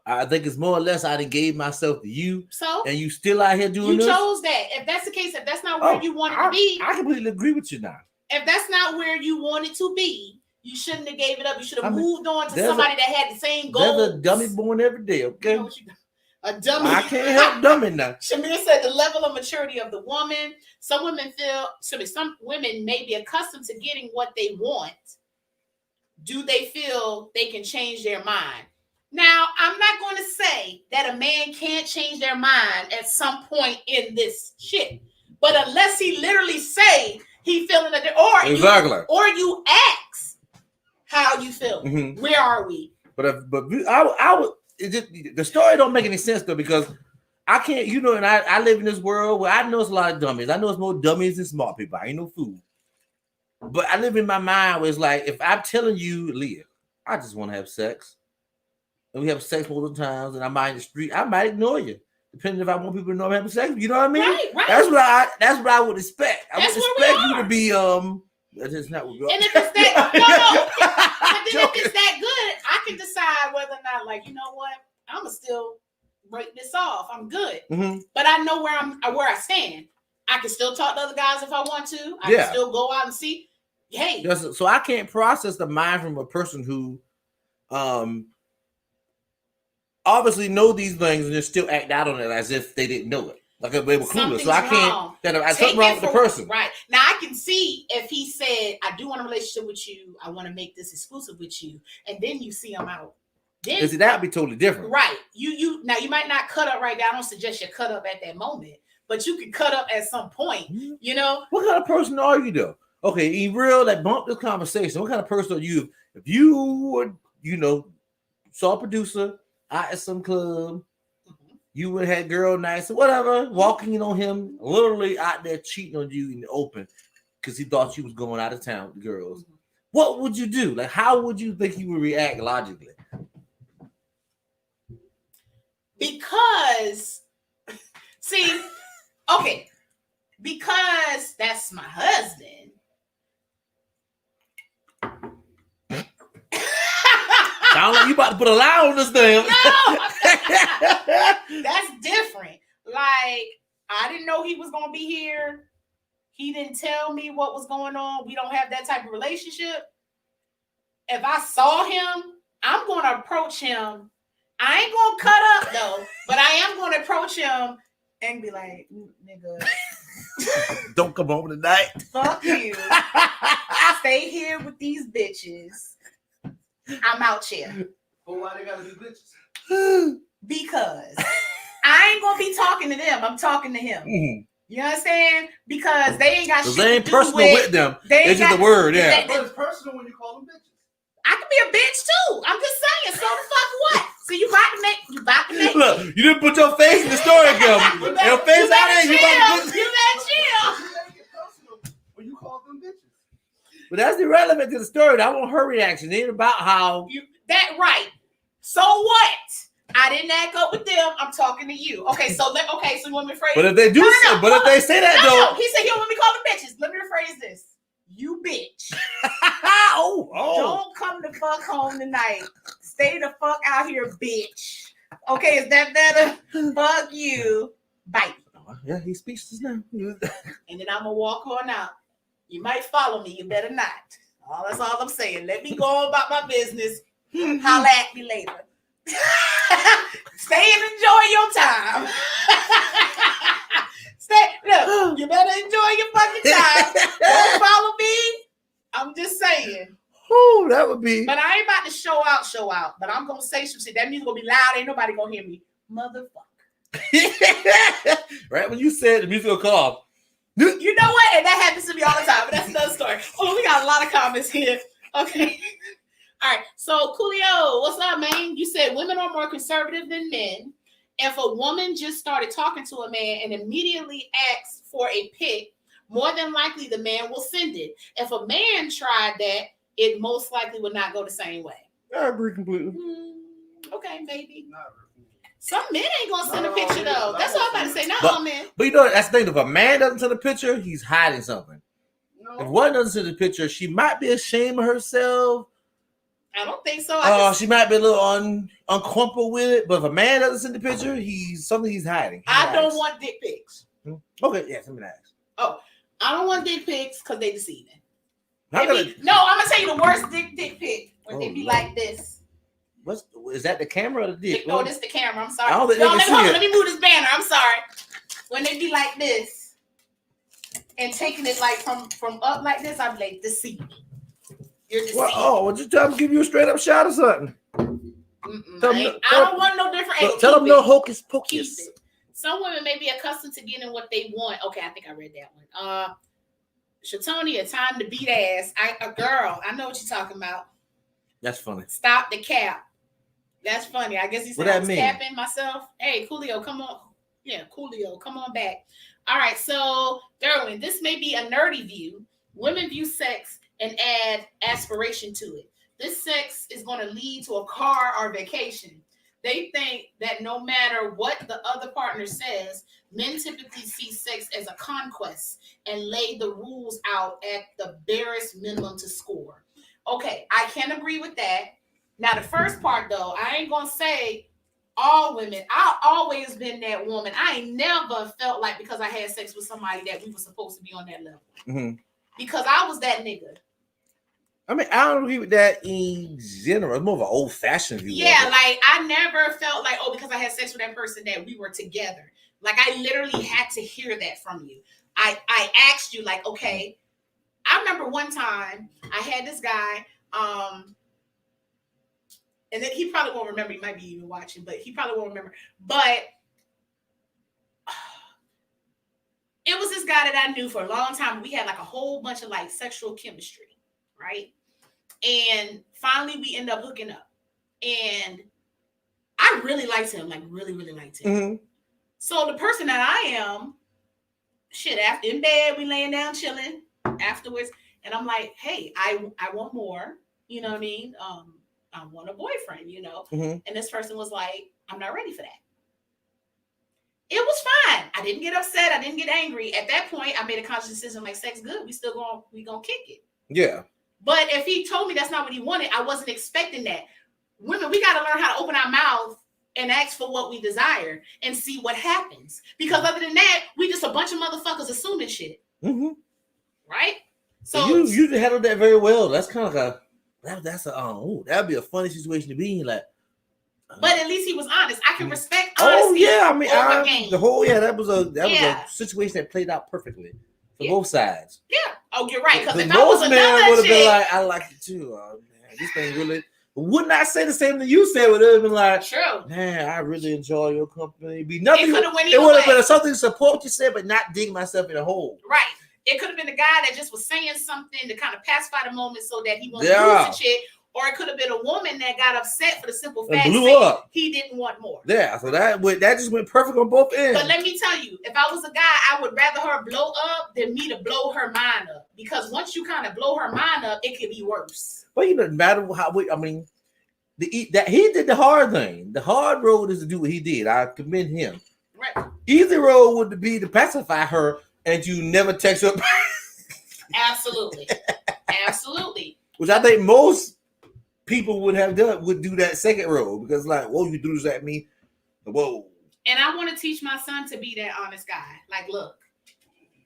I think it's more or less I done gave myself to you.
So
and you still out here doing this?
You chose that. If that's the case, if that's not where you wanted to be,
I completely agree with you now.
If that's not where you wanted to be, you shouldn't have gave it up. You should have moved on to somebody that had the same goals.
There's a dummy born every day, okay?
You know a dummy.
I can't help dummy now.
Shamir said the level of maturity of the woman. Some women may be accustomed to getting what they want. Do they feel they can change their mind? Now, I'm not going to say that a man can't change their mind at some point in this shit. But unless he literally say he feeling that, or you ask how you feel. Mm-hmm. Where are we?
But I would. The story don't make any sense though, because I can't, and I live in this world where I know it's a lot of dummies. I know it's more dummies than smart people. I ain't no fool. But I live in my mind where it's like, if I'm telling you, Leah, I just want to have sex, and we have sex multiple times, and I'm out in the street, I might ignore you, depending if I want people to know I'm having sex. You know what I mean?
Right.
That's what I would expect. I would expect you to be That's just not what we are.
And if it's that, but then if it's that good, I can decide whether or not, like, you know what, I'm gonna still break this off. I'm good, but I know where I stand. I can still talk to other guys if I want to. I can still go out and see. Hey,
so I can't process the mind from a person who, obviously know these things and just still act out on it as if they didn't know it. Like they were clueless. So I can't. Something wrong with the person.
Right. Now I can see if he said, I do want a relationship with you. I want to make this exclusive with you. And then you see him out. Then
that'd be totally different.
Right. You now you might not cut up right now. I don't suggest you cut up at that moment, but you can cut up at some point, What
kind of person are you though? Okay, in real, like bump this conversation. What kind of person are you? If you were, saw a producer out at some club, you would have had girl nights or whatever, walking on him, literally out there cheating on you in the open because he thought you was going out of town with girls. What would you do? Like, how would you think you would react logically?
Because that's my husband.
Sound like you about to put a lie on this thing.
No, that's different. Like, I didn't know he was gonna be here. He didn't tell me what was going on. We don't have that type of relationship. If I saw him, I'm gonna approach him. I ain't gonna cut up though, but I am gonna approach him and be like, nigga,
don't come home tonight.
Fuck you. Stay here with these bitches. I'm out here.
But why they gotta be bitches?
Because I ain't gonna be talking to them. I'm talking to him. Mm-hmm. You understand? Because they ain't got shit
they ain't
to do
personal with them. It's just a word, yeah.
But it's personal when you call them bitches.
I could be a bitch too. I'm just saying. So the fuck what? So you about to make.
Look, you didn't put your face in the story, girl. Your face out there.
You better chill.
When you call them bitches.
But that's irrelevant to the story. I want her reaction. It ain't about how
right. So what? I didn't act up with them. I'm talking to you. Okay, so let me rephrase.
But if they do, if they say that though,
he said he don't let me call them bitches. Let me rephrase this. You bitch.
oh.
Don't come the fuck home tonight. Stay the fuck out here, bitch. Okay, is that better? Fuck you. Bye.
Yeah, he speaks now.
And then I'm gonna walk on out. You might follow me. You better not. Oh, that's all I'm saying. Let me go on about my business. Holla at me later. Stay and enjoy your time. Look, you better enjoy your fucking time. Don't follow me. I'm just saying.
Oh, that would be.
But I ain't about to show out. But I'm gonna say some shit. That music gonna be loud. Ain't nobody gonna hear me. Motherfucker.
Right when you said the music will come off.
You know what? And that happens to me all the time. But that's another story. Oh, we got a lot of comments here. Okay. All right. So, Coolio, what's up, man? You said women are more conservative than men. If a woman just started talking to a man and immediately asks for a pic, more than likely the man will send it. If a man tried that, it most likely would not go the same way.
I agree completely.
Okay, maybe.
Not
Some men ain't gonna send a picture though. That's what I'm about to say. Not all men.
But you know, that's the thing. If a man doesn't send a picture, he's hiding something.
No.
If one doesn't send a picture, she might be ashamed of herself.
I don't think so.
She might be a little uncomfortable with it. But if a man doesn't send the picture, he's hiding.
I don't want dick pics.
Okay, yeah, let me ask.
Oh, I don't want dick pics because they deceiving.
No,
I'm gonna tell you the worst dick pic when they be like this.
Is that the camera or the dick?
No, this the camera. I'm sorry.
I don't think they can see it.
Let me move this banner. I'm sorry. When they be like this and taking it like from up like this, I'm like deceiving. You're deceiving.
Well, just tell them to give you a straight up shot or something.
I don't want no different.
Tell them no hocus
Keep
pocus.
it. Some women may be accustomed to getting what they want. Okay, I think I read that one. Shatonia, time to beat ass. A girl. I know what you're talking about.
That's funny.
Stop the cap. That's funny. I guess he said I was capping myself. Hey, Coolio, come on. Yeah, Coolio, come on back. All right, so Derwin, this may be a nerdy view. Women view sex and add aspiration to it. This sex is going to lead to a car or vacation. They think that no matter what the other partner says, men typically see sex as a conquest and lay the rules out at the barest minimum to score. Okay, I can agree with that. Now, the first part, though, I ain't going to say all women. I've always been that woman. I ain't never felt like because I had sex with somebody that we were supposed to be on that level. Mm-hmm. Because I was that nigga.
I mean, I don't agree with that in general. It's more of an old-fashioned view.
Yeah, like, I never felt like, oh, because I had sex with that person that we were together. Like, I literally had to hear that from you. I asked you, like, okay. I remember one time I had this guy, and then he probably won't remember. He might be even watching, but he probably won't remember. But it was this guy that I knew for a long time. We had like a whole bunch of like sexual chemistry, right? And finally we ended up hooking up. And I really liked him, like really, really liked him. Mm-hmm. So the person that I am, after in bed, we laying down chilling afterwards. And I'm like, hey, I want more. You know what I mean? I want a boyfriend, you know? Mm-hmm. And this person was like, I'm not ready for that. It was fine. I didn't get upset. I didn't get angry. At that point, I made a conscious decision, like, sex good. We gonna kick it. Yeah. But if he told me that's not what he wanted, I wasn't expecting that. Women, we got to learn how to open our mouth and ask for what we desire and see what happens. Because other than that, we just a bunch of motherfuckers assuming shit. Mm-hmm. Right? So
you handled that very well. That's kind of like that'd be a funny situation to be in. Like,
but at least he was honest. I can respect
honesty.
Oh yeah,
I mean, that was a situation that played out perfectly for both sides.
Yeah. Oh, you're right. Because if I was another
would have been like, I like it too. Oh, man, this thing really. Would not say the same thing you said. Would have been like,
true.
Man, I really enjoy your company. Be nothing.
It
would have been something to support what you said, but not dig myself in a hole.
Right. It could have been the guy that just was saying something to kind of pacify the moment so that he won't lose the chick. Or it could have been a woman that got upset for the simple fact that he didn't want more.
Yeah, so that just went perfect on both ends.
But let me tell you, if I was a guy, I would rather her blow up than me to blow her mind up. Because once you kind of blow her mind up, it could be worse.
Well, no matter how he did the hard thing. The hard road is to do what he did. I commend him. Right. Easy road would be to pacify her and you never text her.
Absolutely. Absolutely.
Which I think most people would do that second road because like, whoa, you do this at me. Whoa.
And I want to teach my son to be that honest guy. Like, look,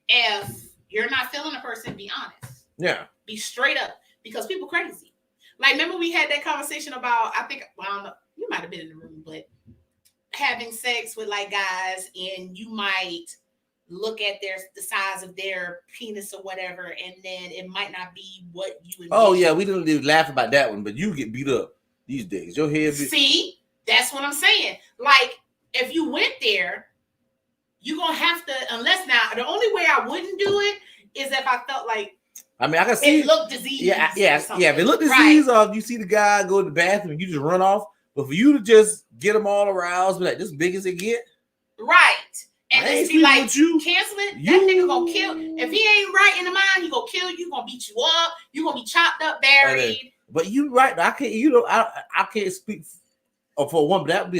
if you're not feeling a person, be honest.
Yeah.
Be straight up. because people crazy. Like, remember we had that conversation about, I think, well, I don't know, you might have been in the room, but having sex with like guys, and you might look at the size of their penis or whatever, and then it might not be what you envision.
Oh yeah, we didn't laugh about that one, but you get beat up these days. Your head.
See, that's what I'm saying. Like, if you went there, you're gonna have to. Unless now, the only way I wouldn't do it is if I felt like.
I mean, I can see
it looked diseased.
Yeah. If it looked diseased, or if you see the guy go to the bathroom, you just run off. But for you to just get them all aroused, be like, this big as it get,
right? And just be like, cancel it. That nigga gonna kill. If he ain't right in the mind, he gonna kill you. Gonna beat you up. You gonna be chopped up, buried.
But you right. I can't. You know, I can't speak for one. But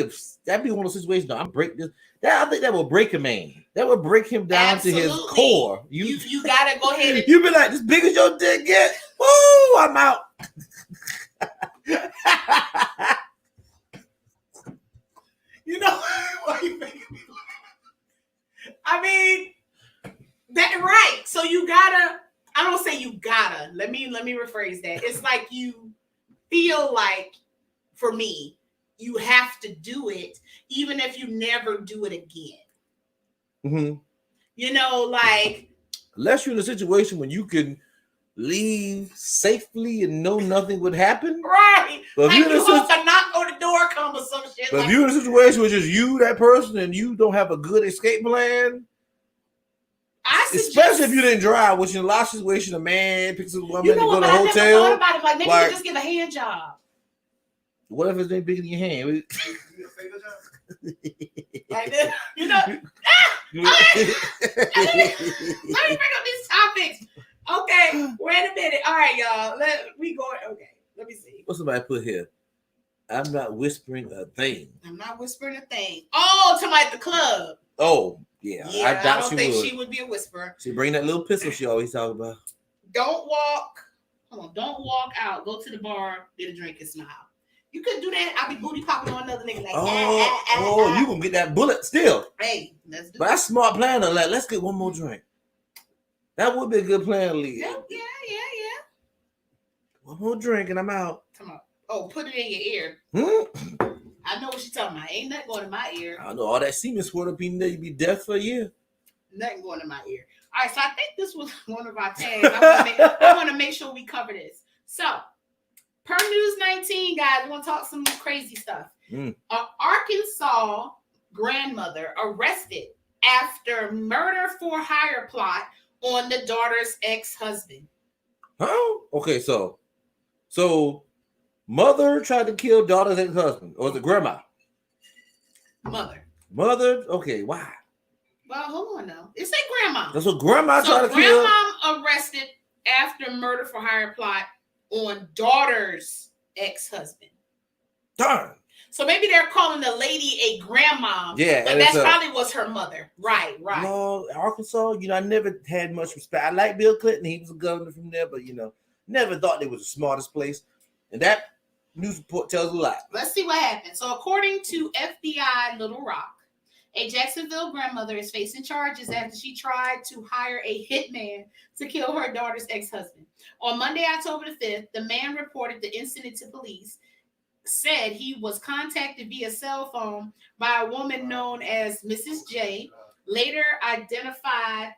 that'd be one of those situations. No, I'm break this. I think that will break a man. That would break him down to his core.
You gotta go ahead and
you be like, as big as your dick get. Woo! I'm out.
You know why you making me laugh? I mean, that right. So you gotta. I don't say you gotta. Let me rephrase that. It's like you feel like, for me, you have to do it, even if you never do it again.
Mm-hmm.
You know, like,
unless you're in a situation when you can leave safely and know nothing would happen.
Right. But like, you hope to knock on the door come or some shit.
But like, if you're in a situation where it's just you, that person, and you don't have a good escape plan, especially if you didn't drive, which in a lot of situations, a man picks up a woman and go to a hotel.
I never thought about it. Like, maybe you just give a hand job.
What if it's ain't bigger than your hand?
Like this, you know. Let me bring up these topics. Okay, wait a minute. All right, y'all. Let me see.
What somebody put here? I'm not whispering a thing.
I'm not whispering a thing. Oh, somebody at the club.
Oh, yeah.
I don't think she would be a whisperer.
She bring that little pistol she always talk about.
Don't walk out. Go to the bar, get a drink, and smile. You couldn't do that. I'll be booty popping on another nigga like,
you gonna get that bullet still.
Hey, let's do it.
But that's smart plan. Like, let's get one more drink. That would be a good plan, Lee.
Yeah.
One more drink and I'm out.
Come on. Oh, put it in your ear. I know what you're talking about. Ain't nothing going in my ear.
I know all that semen squirt up in there. You be deaf for a year.
Nothing going in my ear. All right, so I think this was one of our tags. I want to make sure we cover this. So, per News 19, guys, we're going to talk some crazy stuff. An Arkansas grandmother arrested after murder for hire plot on the daughter's ex-husband.
Oh, okay. So mother tried to kill daughter's ex-husband, or was it grandma? Mother. Okay, why?
Well, hold on now. It said grandma.
That's what grandma tried to kill.
Grandma arrested after murder for hire plot on daughter's ex-husband.
Darn.
So maybe they're calling the lady a grandma.
Yeah,
but that's probably was her mother. Right.
No, Arkansas, I never had much respect. I like Bill Clinton. He was a governor from there, but, never thought they was the smartest place. And that news report tells a lot.
Let's see what happened. So according to FBI Little Rock, a Jacksonville grandmother is facing charges after she tried to hire a hitman to kill her daughter's ex-husband. On Monday, October the 5th, the man reported the incident to police, said he was contacted via cell phone by a woman known as Mrs. J, later identified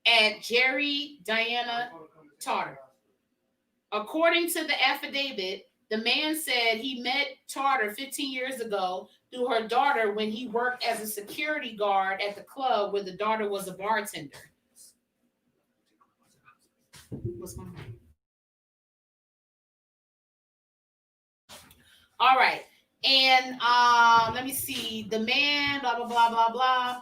as Jerry Diana Tarter. According to the affidavit, the man said he met Tarter 15 years ago through her daughter when he worked as a security guard at the club where the daughter was a bartender. What's going on? All right. And let me see. The man, blah, blah, blah, blah, blah.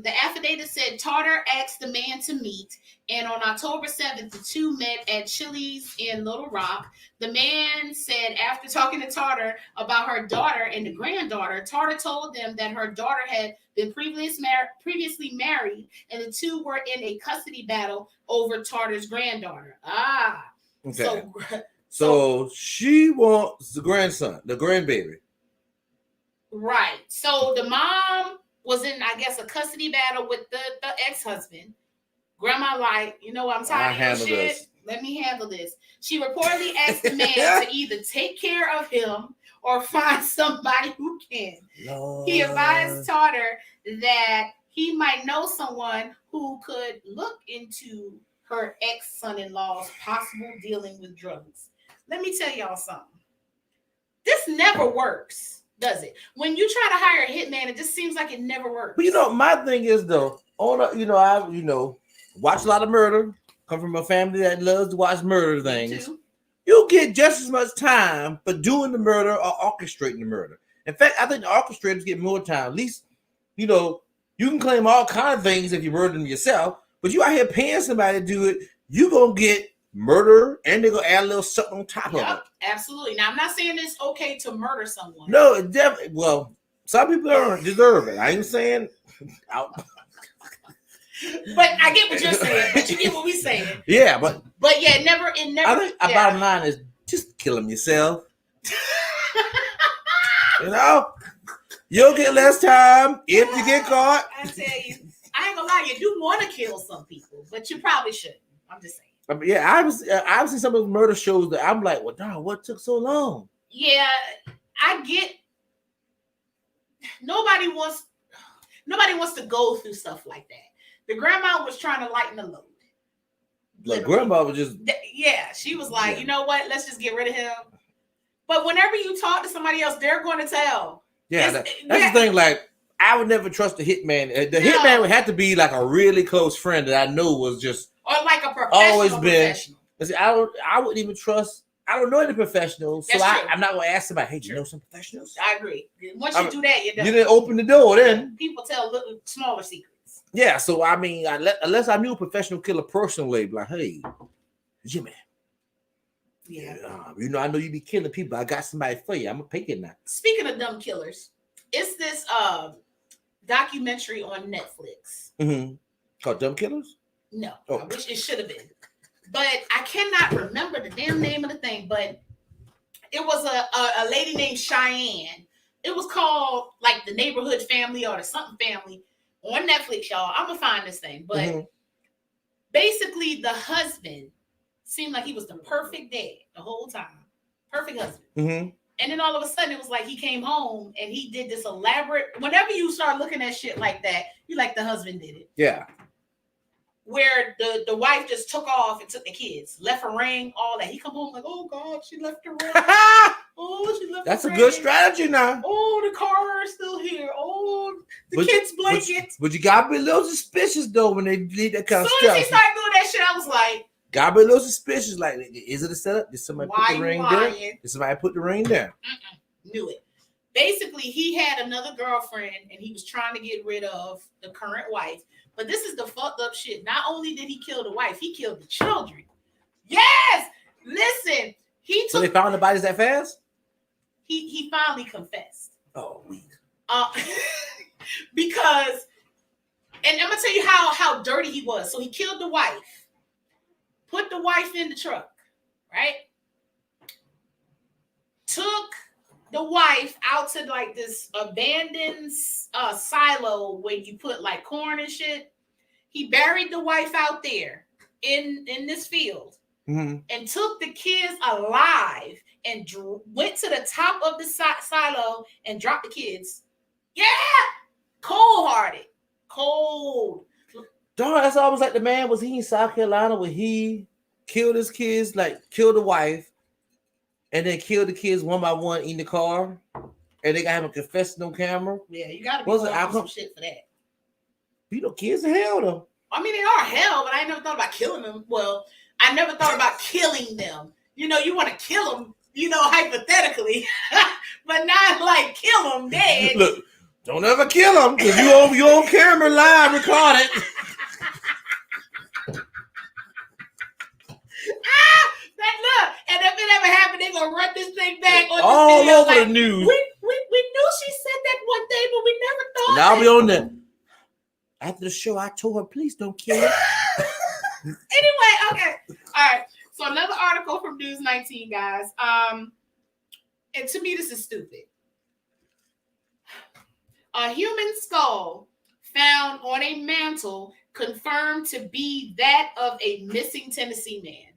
The affidavit said Tarter asked the man to meet. And on October 7th, the two met at Chili's in Little Rock. The man said after talking to Tarter about her daughter and the granddaughter, Tarter told them that her daughter had been previously married, and the two were in a custody battle over Tarter's granddaughter.
Okay. So she wants the grandson, the grandbaby.
Right. So the mom was in, I guess, a custody battle with the ex-husband. Grandma like, I'm tired of your shit. Let me handle this. She reportedly asked the man to either take care of him or find somebody who can.
Lord.
He advised Tarter that he might know someone who could look into her ex-son-in-law's possible dealing with drugs. Let me tell y'all something. This never works, does it? When you try to hire a hitman, it just seems like it never works.
But you know, my thing is though, I watch a lot of murder. Come from a family that loves to watch murder things. You get just as much time for doing the murder or orchestrating the murder. In fact, I think the orchestrators get more time. At least, you can claim all kinds of things if you murder them yourself, but you out here paying somebody to do it, you gonna get murder and they're gonna add a little something on top of it.
Absolutely. Now, I'm not saying it's okay to murder someone.
No, it definitely. Well, some people don't deserve it. I ain't saying.
But I get what you're saying. But you get what we're saying.
Yeah, but
yeah, it never. I
think the bottom line is just kill them yourself. You'll get less time if you get caught.
I tell you, I ain't gonna lie. You do want to kill some people, but you probably shouldn't. I'm just saying.
I mean, yeah, I've seen some of those murder shows that I'm like, well, dog, what took so long?
Yeah, I get. Nobody wants to go through stuff like that. The grandma was trying to lighten the load.
Like grandma was just.
Yeah, she was like, you know what? Let's just get rid of him. But whenever you talk to somebody else, they're going to tell.
Yeah, that's the thing. Like, I would never trust a hitman. The hitman would have to be like a really close friend that I know was just.
Or like a professional.
Always been. See, I wouldn't even trust. I don't know any professionals, so I'm not going to ask somebody. Hey, do you know some professionals?
I agree. Once you do that, you're done.
You didn't open the door. Then
people tell little smaller secrets.
Yeah, so I mean, unless I knew a professional killer personally, like, hey, Jimmy.
Yeah.
I know you be killing people. I got somebody for you. I'm gonna pay you now.
Speaking of dumb killers, it's this documentary on Netflix.
Called Dumb Killers?
No, I wish it should have been. But I cannot remember the damn name of the thing. But it was a lady named Cheyenne. It was called like The Neighborhood Family or the something family on Netflix, y'all. I'm gonna find this thing. But basically, the husband seemed like he was the perfect dad the whole time. Perfect husband. And then all of a sudden, it was like he came home and he did this elaborate. Whenever you start looking at shit like that, you like the husband did it.
Yeah.
Where the wife just took off and took the kids, left her ring, all that. He come home like, oh God, she left her ring. Oh, she left.
That's a good strategy now.
Oh, the car is still here. Oh, the kids' blanket.
But you gotta be a little suspicious though when they leave that kind of stuff.
As soon as he started doing that shit, I was like,
gotta be a little suspicious. Like, is it a setup? Did somebody put the ring there? Did somebody put the ring there?
Knew it. Basically, he had another girlfriend and he was trying to get rid of the current wife. But this is the fucked up shit. Not only did he kill the wife, he killed the children. Yes! Listen,
So they found the bodies that fast?
He finally confessed.
Oh, weak.
Because, and I'm gonna tell you how dirty he was. So he killed the wife, put the wife in the truck, right? Took the wife out to like this abandoned silo where you put like corn and shit. He buried the wife out there in this field and took the kids alive and went to the top of the silo and dropped the kids. Yeah, cold-hearted, cold.
Dog, that's always like the man. Was he in South Carolina where he killed his kids, like killed the wife, and then killed the kids one by one in the car, and they got him confessing on camera?
Yeah, you got to be some shit for that.
Kids are hell though.
I mean, they are hell, but I never thought about killing them. Well, I never thought about killing them. You want to kill them, hypothetically, but not like kill them dead.
Look, don't ever kill them because you on camera live recorded.
Look, and if it ever happened, they're gonna run this thing back on
all
the
over the news.
We knew she said that one day, but we never thought.
Now I'll be on there. After the show, I told her, please don't kill her.
Anyway, okay. All right. So another article from News 19, guys. And to me, this is stupid. A human skull found on a mantle confirmed to be that of a missing Tennessee man.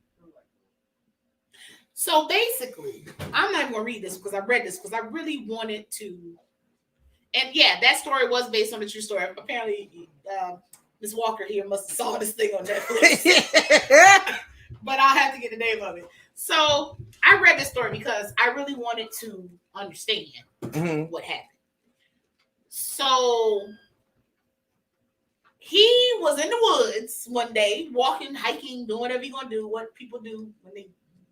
So basically, I'm not even gonna read this because I read this because I really wanted to. And yeah, that story was based on a true story. Apparently, Miss Walker here must have saw this thing on Netflix. But I'll have to get the name of it. So I read this story because I really wanted to understand what happened. So he was in the woods one day, walking, hiking, doing whatever you're gonna do, what people do when they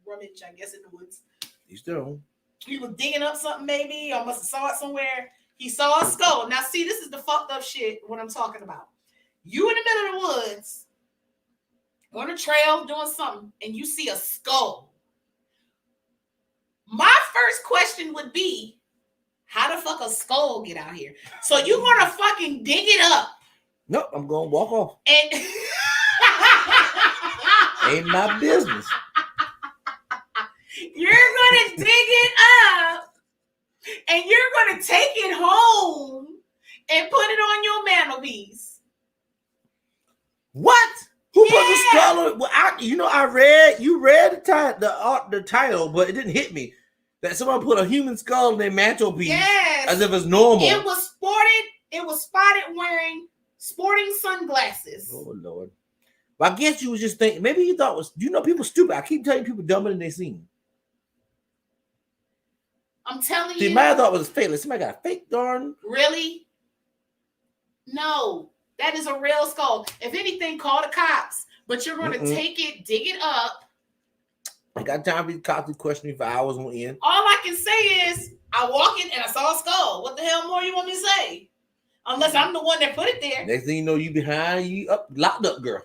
rummage, I guess, in the woods.
You still.
He was digging up something, maybe, or must have saw it somewhere. He saw a skull. Now, see, this is the fucked up shit what I'm talking about. You in the middle of the woods, on a trail, doing something, and you see a skull. My first question would be, how the fuck a skull get out here? So you're gonna fucking dig it up.
Nope, I'm gonna walk off.
And
Ain't my business.
You're gonna dig it up, and you're gonna take it home and put it on your mantelpiece.
What? Who put the skull on? Well, I read the title, but it didn't hit me that someone put a human skull in their mantelpiece as if it's normal.
It was spotted wearing sporting sunglasses.
Oh Lord. Well, I guess you was just thinking, maybe you thought people stupid. I keep telling people dumber than they seem.
I'm telling you.
See, my thought was fake. Like somebody got a fake darn.
Really? No, that is a real skull. If anything, call the cops. But you're going to take it, dig it up.
I got time for these cops to question me for hours on end.
All I can say is, I walk in and I saw a skull. What the hell more you want me to say? Unless I'm the one that put it there.
Next thing you know, you behind, you up, locked up, girl.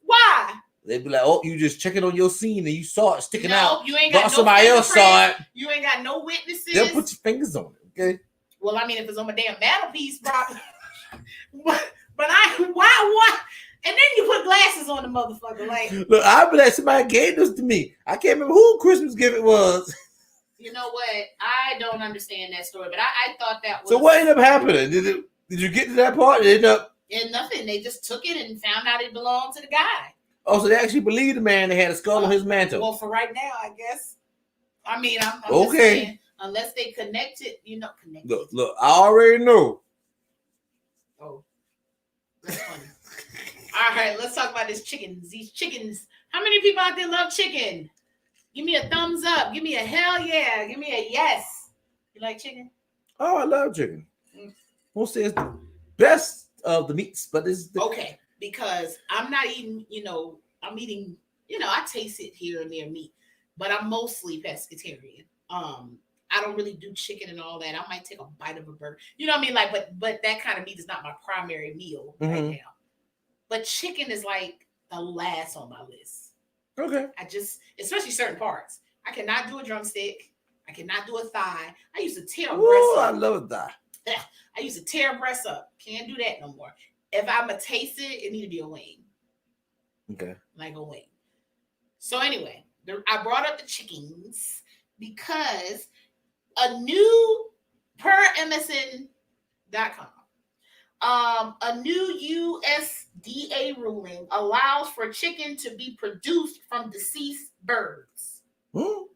Why?
They'd be like, oh, you just checking on your scene and you saw it sticking out.
You ain't got no
somebody else saw it.
You ain't got no witnesses.
They'll put your fingers on it, okay?
Well, I mean, if it's on my damn mantelpiece, probably. But why? And then you put glasses on the motherfucker. Like,
look, I be like, somebody gave this to me. I can't remember who Christmas gift it was.
You know what? I don't understand that story, but I thought that was.
So what ended up happening? Did you get to that part? It ended up.
And nothing. They just took it and found out it belonged to the guy.
Oh, so they actually believed the man that had a skull on his mantle.
Well, for right now, I guess. I mean, I'm
okay.
Just saying, unless they connected, connected.
Look, I already know.
Oh, that's funny. All right, let's talk about these chickens. These chickens. How many people out there love chicken? Give me a thumbs up. Give me a hell yeah. Give me a yes. You like chicken?
Oh, I love chicken. Won't say it's the best of the meats, but it's
okay. Because I'm not eating, I'm eating, I taste it here and there meat, but I'm mostly pescatarian. I don't really do chicken and all that. I might take a bite of a burger. You know what I mean? Like, but that kind of meat is not my primary meal right now. But chicken is like the last on my list.
Okay.
Especially certain parts. I cannot do a drumstick. I cannot do a thigh. I used to tear a breast up.
I love that.
I used to tear a breast up. Can't do that no more. If I'm going to taste it, it need to be a wing.
Okay.
Like a wing. So anyway, I brought up the chickens because a new, per MSN.com, a new USDA ruling allows for chicken to be produced from deceased birds. You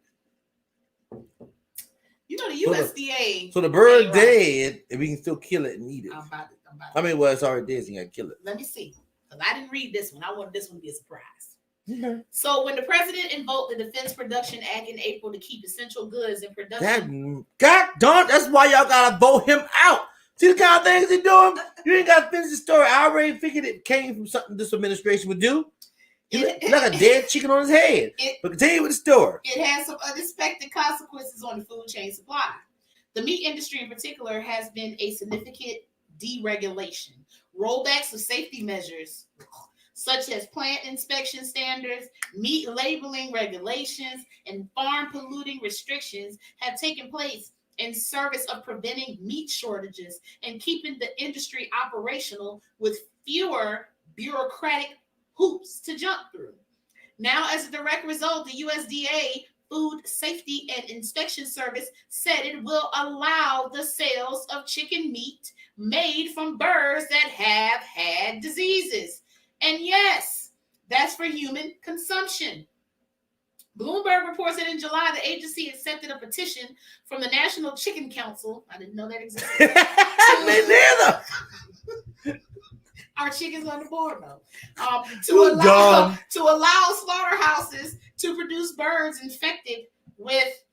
know the USDA.
So the bird dead, and we can still kill it and eat it.
I'm about
I mean, well, it's already dead, so you gotta kill it.
Let me see. Because I didn't read this one. I wanted this one to be a surprise.
Okay.
So when the president invoked the Defense Production Act in April to keep essential goods in production.
God darn, that's why y'all gotta vote him out. See the kind of things he's doing? You ain't gotta finish the story. I already figured it came from something this administration would do. Like a dead chicken on his head. But continue with the story.
It has some unexpected consequences on the food chain supply. The meat industry in particular has been a significant deregulation. Rollbacks of safety measures, such as plant inspection standards, meat labeling regulations, and farm polluting restrictions have taken place in service of preventing meat shortages and keeping the industry operational with fewer bureaucratic hoops to jump through. Now, as a direct result, the USDA Food Safety and Inspection Service said it will allow the sales of chicken meat made from birds that have had diseases. And yes, that's for human consumption. Bloomberg reports that in July, the agency accepted a petition from the National Chicken Council. I didn't know that existed.
Me neither.
Our chickens on the board though.
You dumb.
To allow slaughterhouses to produce birds infected with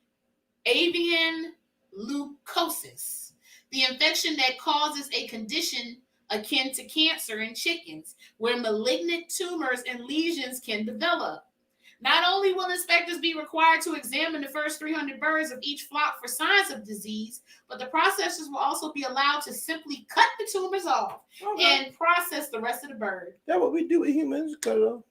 avian leukosis, the infection that causes a condition akin to cancer in chickens, where malignant tumors and lesions can develop. Not only will inspectors be required to examine the first 300 birds of each flock for signs of disease, but the processors will also be allowed to simply cut the tumors off and process the rest of the bird.
That's what we do with humans, cut it off.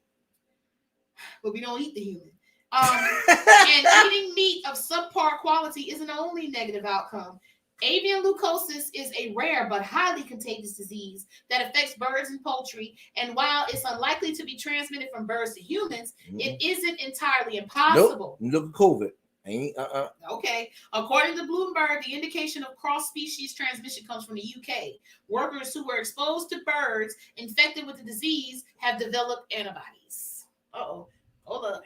But we don't eat the human. And eating meat of subpar quality isn't the only negative outcome. Avian leukosis is a rare but highly contagious disease that affects birds and poultry. And while it's unlikely to be transmitted from birds to humans, it isn't entirely impossible.
Nope. Look at COVID.
Okay. According to Bloomberg, the indication of cross-species transmission comes from the UK. Workers who were exposed to birds infected with the disease have developed antibodies. Uh-oh. Hold up.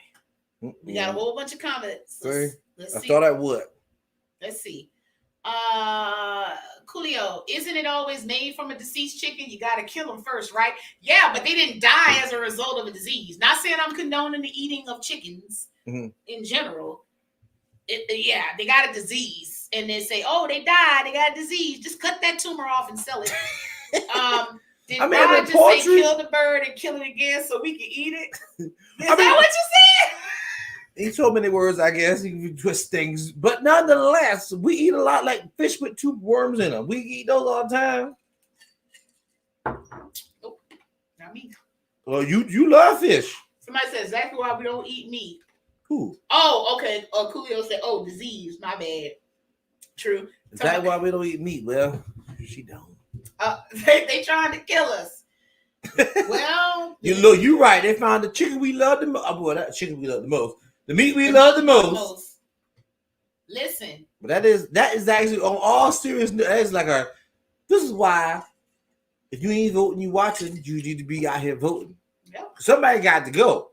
We got a whole bunch of comments. Let's see.
I thought I would.
Let's see. Coolio, isn't it always made from a deceased chicken? You got to kill them first, right? Yeah, but they didn't die as a result of a disease. Not saying I'm condoning the eating of chickens in general. Yeah, they got a disease. And they say, oh, they died. They got a disease. Just cut that tumor off and sell it. Did God just say kill the bird and kill it again so we can eat it? Is that what you said?
Ain't so many words, I guess. You can twist things. But nonetheless, we eat a lot like fish with 2 worms in them. We eat those all the time.
Nope, not me.
Well, you love fish.
Somebody said exactly why we don't eat meat.
Who?
Oh, okay. Coolio said, oh, disease. My bad. True.
Is that why we don't eat meat? Well, she don't.
They trying to kill us. Well,
you right. They found the chicken we love the most. Oh, boy, that chicken we love the most. The meat we love the most.
Listen.
But that is actually on all seriousness. That is like this is why if you ain't voting, you watching, you need to be out here voting.
Yep.
Somebody got to go.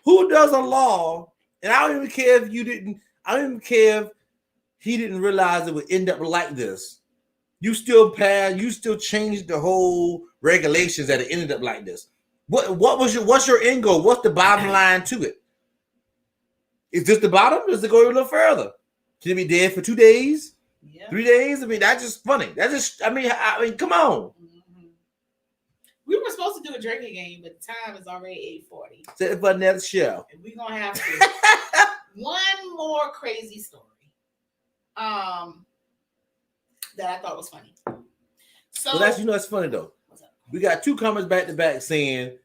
Who does a law? And I don't even care if you didn't. I don't even care if he didn't realize it would end up like this. You still changed the whole regulations that it ended up like this. What's your end goal? What's the bottom line to it? Is this the bottom? Does it go a little further? Should it be dead for 2 days?
Yeah.
3 days? I mean, that's just funny. I mean, come on.
We were supposed to do a drinking game, but the time is already 8:40.
Set it for another show.
And we're gonna have to one more crazy story. That I thought was funny. So
that's it's funny though. We got 2 comments back to back saying,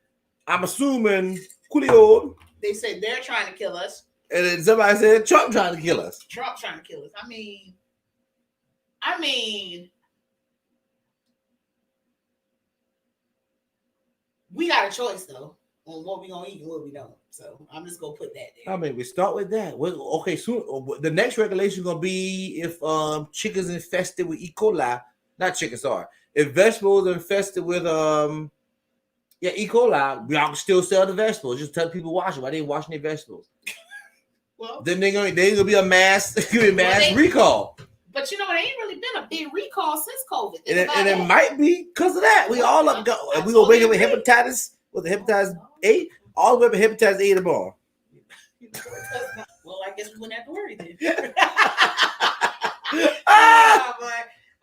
I'm assuming Coolio.
They said they're trying to kill us.
And then somebody said Trump trying to kill us.
Trump trying to kill us. I mean, we got a choice though on what we gonna eat and what we don't. So I'm just gonna put that there.
I mean, we start with that. Okay, soon the next regulation gonna be if chickens infested with E. coli, not chicken, sorry. If vegetables are infested with E. coli, y'all can still sell the vegetables. Just tell people wash them. Why they ain't washing their vegetables?
Well,
then they gonna be a mass recall.
But it ain't really been a big recall since COVID.
And it might be because of that. We all up go. We gonna wake up with hepatitis. With the hepatitis A, all the way up to hepatitis A tomorrow.
Well, I guess we wouldn't have to worry then.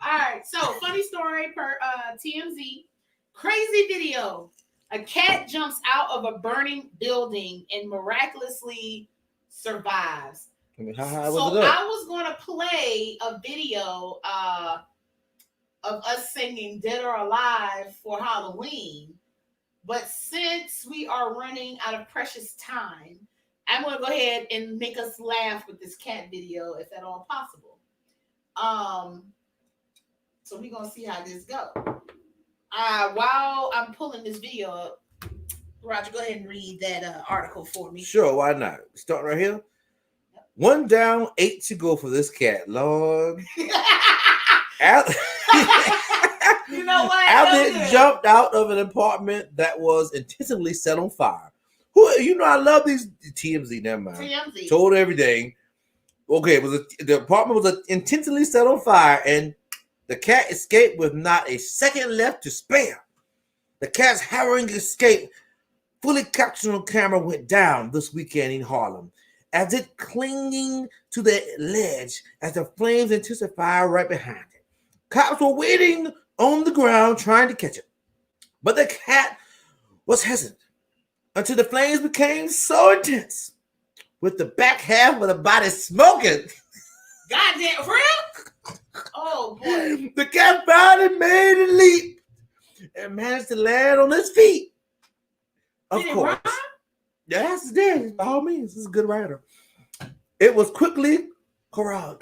All right. So, funny story per TMZ. Crazy video. A cat jumps out of a burning building and miraculously survives.
I mean, how high was it up?
I was going to play a video of us singing Dead or Alive for Halloween. But since we are running out of precious time, I'm going to go ahead and make us laugh with this cat video, if at all possible. So we're going to see how this goes. While I'm pulling this video up, Roger, go ahead and read that article for me.
Sure, why not? Start right here. Yep. 1 down, 8 to go for this cat, Lord.
You know what?
Albert jumped out of an apartment that was intentionally set on fire. Who you know? I love these TMZ. Never mind.
TMZ.
Told everything. Okay, the apartment was intentionally set on fire, and the cat escaped with not a second left to spare. The cat's harrowing escape, fully captured on camera, went down this weekend in Harlem, as it clinging to the ledge as the flames intensified right behind it. Cops were waiting on the ground trying to catch it, but the cat was hesitant until the flames became so intense, with the back half of the body smoking.
Goddamn, for real? Oh boy.
The cat finally made a leap and managed to land on his feet. Of
Did it
course.
rhyme?
Yes, it did. By all means, this is a good writer. It was quickly corralled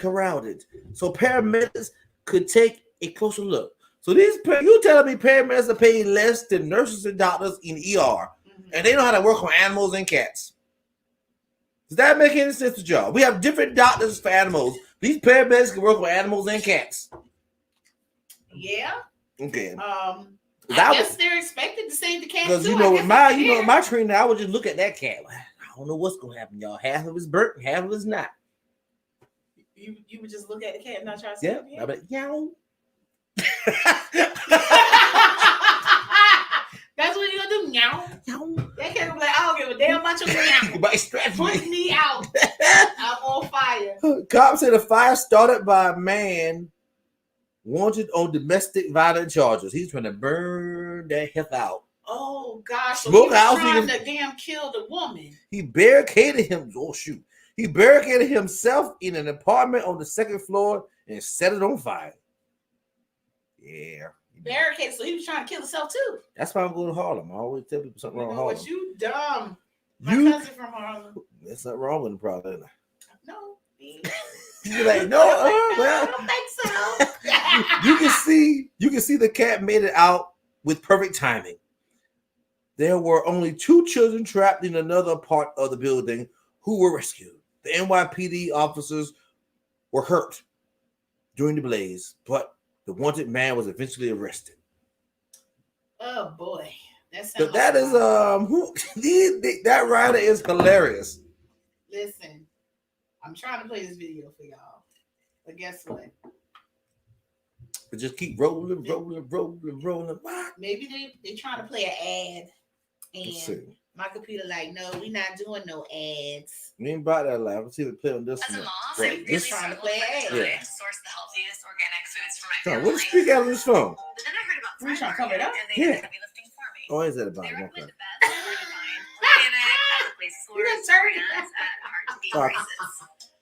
so paramedics could take a closer look. So you telling me paramedics are paid less than nurses and doctors in ER, and they know how to work on animals and cats? Does that make any sense to y'all? We have different doctors for animals. These paramedics can work with animals and cats.
Yeah.
Okay.
I guess they're expected to save the cat
because
too.
with my training, I would just look at that cat. I don't know what's gonna happen, y'all. Half of it's burnt, and half of it's not.
You would just look at the cat and not try to save it?
Yeah. I'm like, yow.
That's what you're gonna do, meow. That cat will be like, I don't give a damn about your meow. Put me out. I'm on fire.
Cops said the fire started by a man wanted on domestic violence charges. He's trying to burn that health out.
Oh gosh! So
Smoke
he was
house
trying to damn kill the woman.
He barricaded him. Oh shoot! He barricaded himself in an apartment on the second floor and set it on fire. Yeah.
Barricaded, so he was trying to kill himself too.
That's why I'm going to Harlem. I always tell people something wrong with Harlem.
But you dumb. My cousin from Harlem.
There's something wrong with him, probably.
No.
You're like, no, well,
I don't think so.
you can see the cat made it out with perfect timing. There were only 2 children trapped in another part of the building who were rescued. The NYPD officers were hurt during the blaze, but the wanted man was eventually arrested.
Oh boy,
that writer is hilarious.
Listen, I'm trying to play this video for y'all, but guess what?
But just keep rolling.
Maybe they trying to play an ad, and my computer like, no, we not doing no ads.
We ain't about that live. Let's see if play on this
As
one.
a mom,
Right.
I'm really
trying to play
ads.
ads.
To source the healthiest organic foods for my
John,
family.
what speak out of this phone?
But then I heard about
We trying to
Thrive
cover it up?
Market, and they did the heavy lifting for me.
Oh, is that about
They
it?
recommend
Okay.
the best where to find organic, ethically sourced
dirty.
brands at hard-to-beat
Oh.
prices.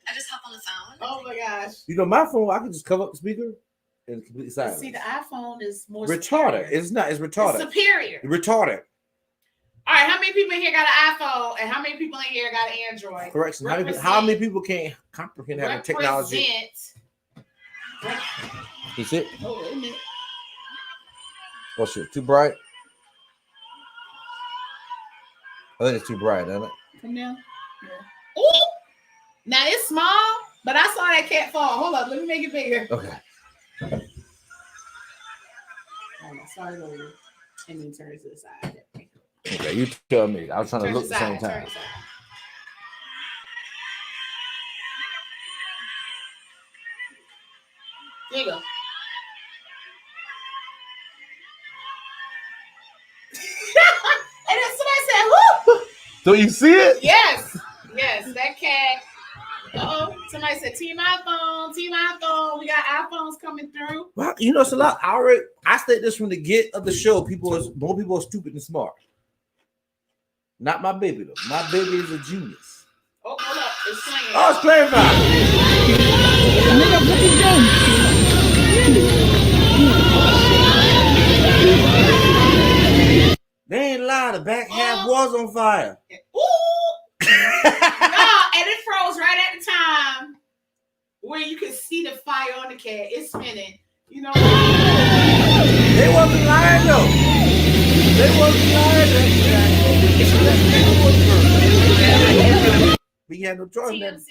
I just hop on the phone.
Oh my gosh!
You know, my phone, I can just cover up the speaker and it's completely silent.
See, the iPhone is more
retarded.
superior.
It's not. It's retarded.
It's superior.
Retarded.
All right, how many people in here got an iPhone, and how many people in here got an Android?
Correction. How many people can't comprehend having technology? Is it?
Oh, wait a minute.
Oh shit! Too bright. I think it's too bright, isn't it?
Come down. Yeah. Ooh! Now it's small, but I saw that cat fall. Hold up, let me make it bigger.
Okay.
Oh, my sorry, over. And then turn it to the side.
Okay, you tell me. I was trying to
Turn
look
it
at the same
side, turn
time.
it side. There you go. And then somebody said, woo!
So you see it?
Yes, that cat. Somebody said, Team iPhone. We got iPhones coming through.
Well, you know, it's a lot. I state this from the get of the show. More people are stupid than smart. Not my baby though. My baby is a genius.
Oh, hold up, it's playing.
Oh, it's playing They ain't lying. The back half was on fire.
Ooh! And it froze right at the time where you could see the fire on the cat. It's spinning. You know.
They wasn't lying though. We had no choice.
Let's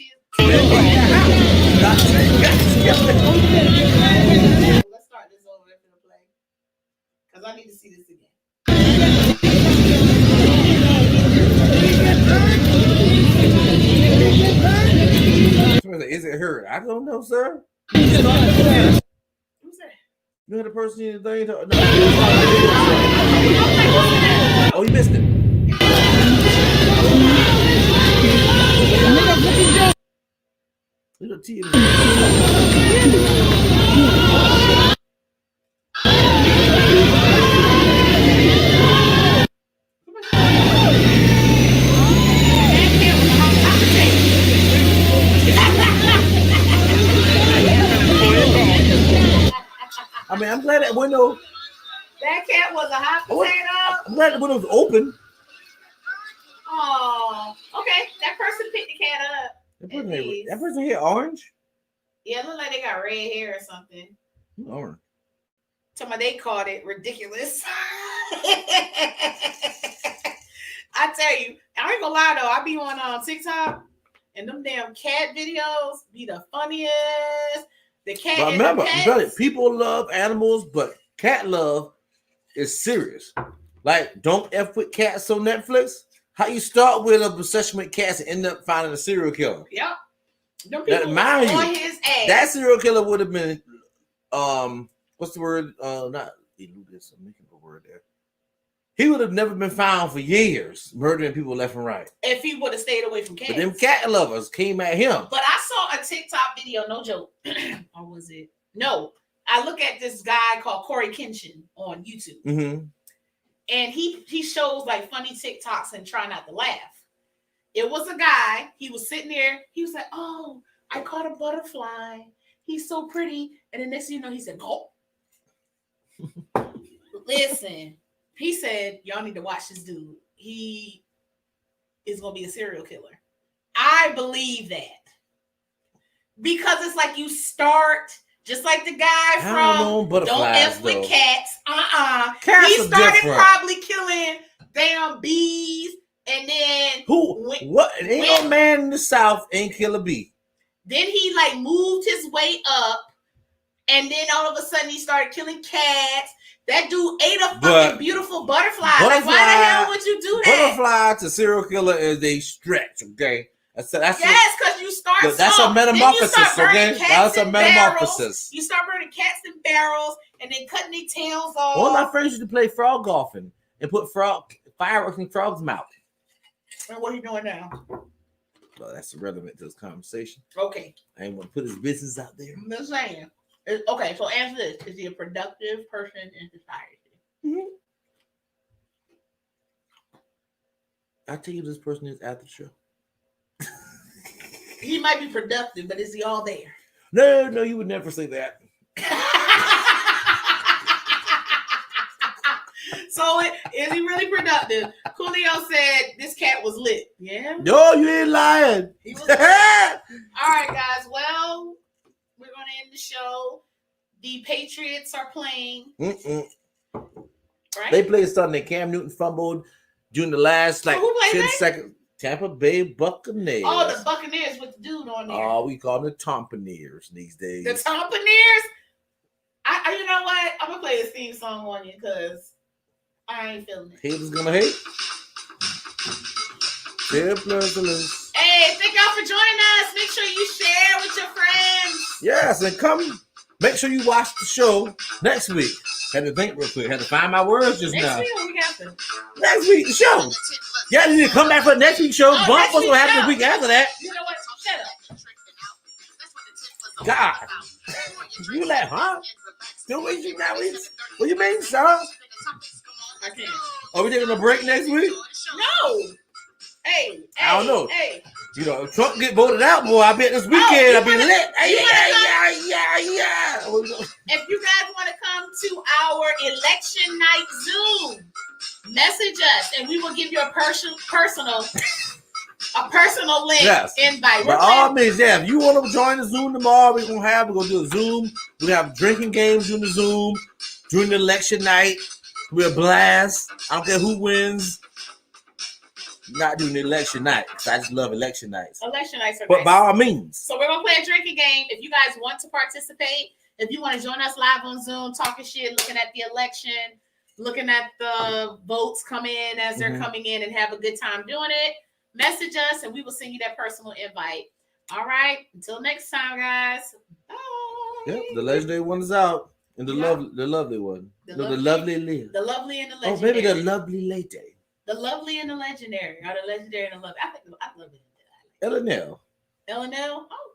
start this over after the play. Because I need to see this again.
Is it hurt? I don't know, sir.
Who's that?
You know the person in the thing? No.
Okay, what's that?
Oh, you missed it. Little T. I mean, I'm glad that window.
That cat was a hot potato.
I'm glad the window was open.
Oh, okay. That person picked the cat up.
That person here orange?
Yeah, it look like they got red hair or something.
Orange.
Somebody they called it ridiculous. I tell you, I ain't gonna lie though. I be on TikTok and them damn cat videos be the funniest. The cat.
But remember, I'm telling you, people love animals, but cat love is serious. Like, don't F with cats on Netflix. How you start with a obsession with cats and end up finding a serial killer?
Yep. Them people
mind
on
you,
his ass.
that serial killer would have been what's the word? Not eluded. I'm making a word there. He would have never been found for years, murdering people left and right.
If he would have stayed away from cats.
But them cat lovers came at him.
But I saw a TikTok video, no joke. Or was it? No. I look at this guy called Corey Kenshin on YouTube.
Mm-hmm.
And he shows like funny TikToks and try not to laugh. It was a guy, he was sitting there, he was like, oh, I caught a butterfly. He's so pretty. And the next thing you know, he said, oh. Listen, he said, y'all need to watch this dude. He is going to be a serial killer. I believe that. Because it's like you start, just like the guy from Don't F with Cats.
Cats
he started
different.
Probably killing damn bees. And then
what? Ain't no man in the South ain't kill a bee.
Then he like moved his way up, and then all of a sudden he started killing cats. That dude ate a fucking beautiful butterfly. Like, why the hell would you do that?
Butterfly to serial killer is a stretch, okay? That's
because you start.
That's a metamorphosis, okay? That's a metamorphosis.
You start burning cats in barrels and then cutting their tails off.
One of my friends used to play frog golfing and put fireworks in frogs' mouth.
And what are you doing now?
Well, that's irrelevant to this conversation.
Okay.
I ain't want to put his business out there.
I'm just saying. Okay, so answer this. Is he a productive person in society?
Mm-hmm. I'll tell you this person is after the show.
He might be productive, but is he all there?
No, you would never say that.
So is he really productive? Coolio said this cat was lit. Yeah.
No, you ain't lying.
He was lit. All right, guys. Well, we're gonna end the show. The Patriots are playing.
Right?
They
played something. Cam Newton fumbled during the last 10 seconds. Tampa Bay Buccaneers.
Oh, the Buccaneers with the dude on there.
Oh, we call them the Tompaneers these days.
The Tompaneers? I you know what? I'm gonna play a theme song on you because I ain't feeling it.
Haters gonna hate. Tipplers.
Hey, thank y'all for joining us. Make sure you share with your friends.
Yes, and come. Make sure you watch the show next week. Had to think real quick. Had to find my words just now.
Next week or week after?
Next week, the show. Yeah, you need to come back for the next week's show. Bump what's gonna happen the week after that.
You know what? Shut up.
God. You like, huh? Still waiting now? What you mean, son?
I can't.
Are we taking a break next week?
No. Hey.
I don't know.
Hey.
You know, if Trump get voted out, boy, I bet this weekend I'll be lit. Yeah.
If you guys want to come to our election night Zoom, message us and we will give you a personal link invite.
By all means, yeah. If you want to join the Zoom tomorrow, we're gonna do a Zoom. We have drinking games during the Zoom during the election night. We'll blast. I don't care who wins. Not during the election night, because I just love election nights.
Election nights are
But
nice.
by all means.
So we're going to play a drinking game. If you guys want to participate, if you want to join us live on Zoom, talking shit, looking at the election, looking at the votes come in as they're coming in and have a good time doing it, message us and we will send you that personal invite. All right. Until next time, guys. Bye.
Yep, the legendary one is out. And the
Yeah.
lovely one.
The
No, the
lovely-
lovely Leah.
The lovely and the
Oh,
legendary.
maybe the lovely lady.
The lovely and the legendary. Or the legendary and the lovely. I love it.
Eleanor.
L&L. Oh,